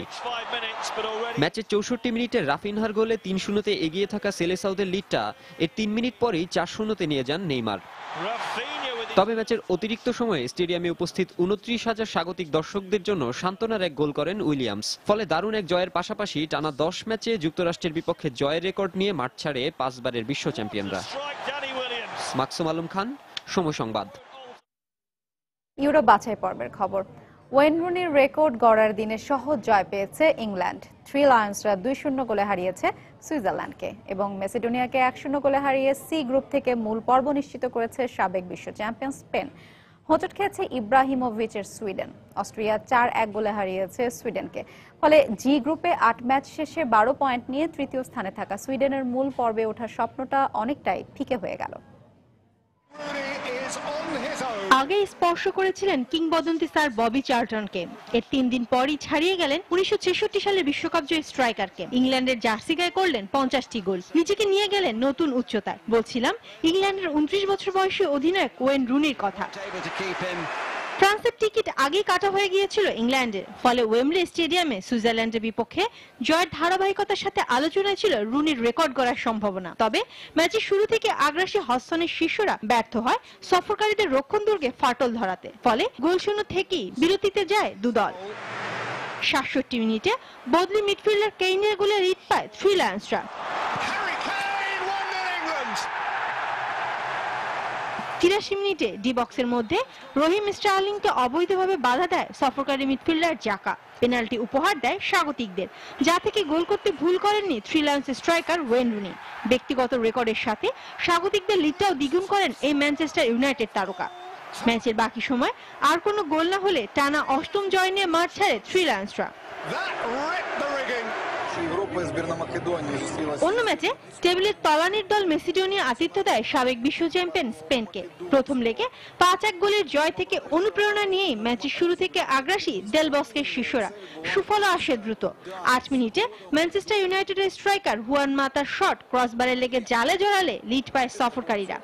ম্যাচের 64 মিনিটে রাফিনহার গোলে 3-0-তে এগিয়ে থাকা সেলেসাউদের লিডটা এর 3 মিনিট পরেই 4-0-তে নিয়ে যান নেইমার। তবে ম্যাচের অতিরিক্ত সময়ে স্টেডিয়ামে উপস্থিত 29,000 স্বাগতিক দর্শকদের জন্য সান্ত্বনার এক গোল করেন উইলিয়ামস। ফলে দারুণ এক জয়ের পাশাপাশি টানা 10 ম্যাচে যুক্তরাষ্ট্রের বিপক্ষে জয়ের রেকর্ড নিয়ে মাঠ ছাড়ে 5 বারের বিশ্ব চ্যাম্পিয়নরা। মাকসুম আলম খান, সময় সংবাদ। ইউরো বাছাই পর্বের খবর। ওয়েন রুনির রেকর্ড গড়ার দিনে সহজ জয় পেয়েছে ইংল্যান্ড। থ্রি লায়ন্সরা 2-0 গোলে হারিয়েছে সুইজারল্যান্ডকে এবং মেসিডোনিয়াকে 1-0 গোলে হারিয়ে সি গ্রুপ থেকে মূল পর্ব নিশ্চিত করেছে সাবেক বিশ্ব চ্যাম্পিয়ন স্পেন। হোঁচট খেয়েছে ইব্রাহিমোভিচের সুইডেন। অস্ট্রিয়া 4-1 গোলে হারিয়েছে সুইডেনকে। ফলে জি গ্রুপে 8 ম্যাচ শেষে 12 পয়েন্ট নিয়ে তৃতীয় স্থানে থাকা সুইডেনের মূল পর্বে ওঠার স্বপ্নটা অনেকটাই ফিকে হয়ে গেল। আগে স্পর্শ করেছিলেন কিংবদন্তি স্যার ববি চার্লটনকে। এর 3 দিন পরই ছাড়িয়ে গেলেন 1966 সালের বিশ্বকাপ জয়ী স্ট্রাইকারকে। ইংল্যান্ডের জার্সি গায়ে করলেন 50টি গোল, নিজেকে নিয়ে গেলেন নতুন উচ্চতায়। বলছিলাম ইংল্যান্ডের 29 বছর বয়সী অধিনায়ক ওয়েন রুনির কথা। ফ্রান্সের টিকিট আগেই কাটা হয়ে গিয়েছিল ইংল্যান্ডের, ফলে ওয়েমব্লি স্টেডিয়ামে সুইজারল্যান্ডের বিপক্ষে জয়ের ধারাবাহিকতার সাথে আলোচনায় ছিল রুনির রেকর্ড গড়ার সম্ভাবনা। তবে ম্যাচের শুরু থেকে আগ্রাসী হস্তনের শিষ্যরা ব্যর্থ হয় সফরকারীদের রক্ষণ দুর্গে ফাটল ধরাতে। ফলে গোলশূন্য থেকেই বিরতিতে যায় দুদল। ৬৭ মিনিটে বদলি মিডফিল্ডার কেইনের গোলে লিড পায় থ্রি লায়ন্সরা। ৮৩ মিনিটে ডি বক্সের মধ্যে রহিম স্টার্লিংকে অবৈধভাবে বাধা দেয় সফরকারী মিডফিল্ডার জাকা। পেনাল্টি উপহার দেয় স্বাগতিকদের, যা থেকে গোল করতে ভুল করেননি থ্রি লায়ন্সের স্ট্রাইকার ওয়েন রুনি। ব্যক্তিগত রেকর্ডের সাথে স্বাগতিকদের লিডটাও দ্বিগুণ করেন এই ম্যানচেস্টার ইউনাইটেড তারকা। ম্যাচের বাকি সময় আর কোনো গোল না হলে টানা ৮ম জয় নিয়ে মাঠ ছাড়ে থ্রি লায়ন্সরা। অন্য ম্যাচে টেবিলের তলানির দল মেসিডোনিয়া আতিথ্য দেয় সাবেক বিশ্ব চ্যাম্পিয়ন স্পেনকে। প্রথম লেগে ৫-১ গোলের জয় থেকে অনুপ্রেরণা নিয়েই ম্যাচের শুরু থেকে আগ্রাসী দেল বস্কের শিষ্যরা। সুফল আসে দ্রুত। ৮ মিনিটে ম্যানচেস্টার ইউনাইটেডের স্ট্রাইকার হুয়ান মাতার শট ক্রসবারে লেগে জালে জড়ালে লিড পায় সফরকারীরা।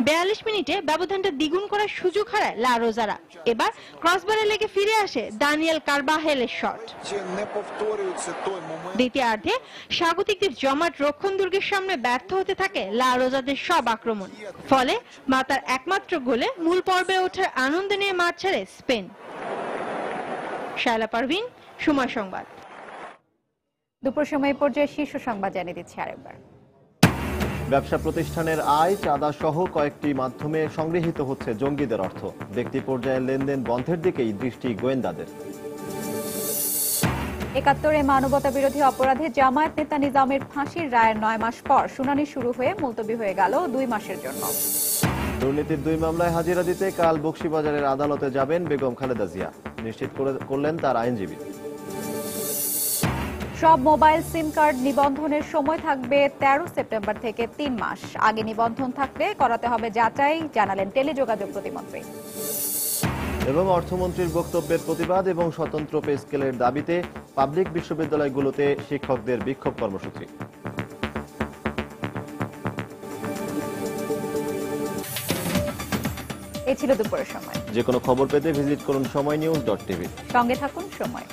৪২ মিনিটে ব্যবধানটা দ্বিগুণ করার সুযোগ হারায় লা রোজারা। এবার ক্রসবারে লেগে ফিরে আসে দানিয়েল কারবাহেলের শট। দ্বিতীয়ার্ধে স্বাগতিকদের জমাট রক্ষণ দুর্গের সামনে ব্যর্থ হতে থাকে লা রোজাদের সব আক্রমণ। ফলে মাতার একমাত্র গোলে মূল পর্বে ওঠার আনন্দ নিয়ে মাঠ ছাড়ে স্পেন। শায়লা পারভিন, সময় সংবাদ। দুপুর সময় পর্যায়ে শীর্ষ সংবাদ জানিয়ে দিচ্ছি আরেকবার। ব্যবসা প্রতিষ্ঠানের আয়, চাঁদা সহ কয়েকটি মাধ্যমে সংগৃহীত হচ্ছে জঙ্গিদের অর্থ। ব্যক্তি পর্যায়ে লেনদেন বন্ধের দিকেই দৃষ্টি গোয়েন্দাদের। ৭১-এ মানবতা বিরোধী অপরাধে জামায়াত নেতা নিজামের ফাঁসির রায়ের 9 মাস পর শুনানি শুরু হয়ে মুলতবি হয়ে গেল 2 মাসের জন্য। দুর্নীতির 2 মামলায় হাজিরা দিতে কাল বকশীবাজারের আদালতে যাবেন বেগম খালেদা জিয়া, নিশ্চিত করলেন তার আইনজীবী। সব মোবাইল সিম কার্ড নিবন্ধনের সময় থাকবে 13 সেপ্টেম্বর থেকে 3 মাস। আগে নিবন্ধন থাকলে করাতে হবে যাচাই, জানালেন টেলিযোগাযোগ প্রতিমন্ত্রী। এবং অর্থমন্ত্রীর বক্তব্যের প্রতিবাদ এবং স্বতন্ত্র পে স্কেলের দাবিতে পাবলিক বিশ্ববিদ্যালয়গুলোতে শিক্ষকদের বিক্ষোভ কর্মসূচি। এই ছিল দুপুরের সময়। যে কোনো খবর পেতে ভিজিট করুন সময়নিউজ.tv। সঙ্গে থাকুন সময়।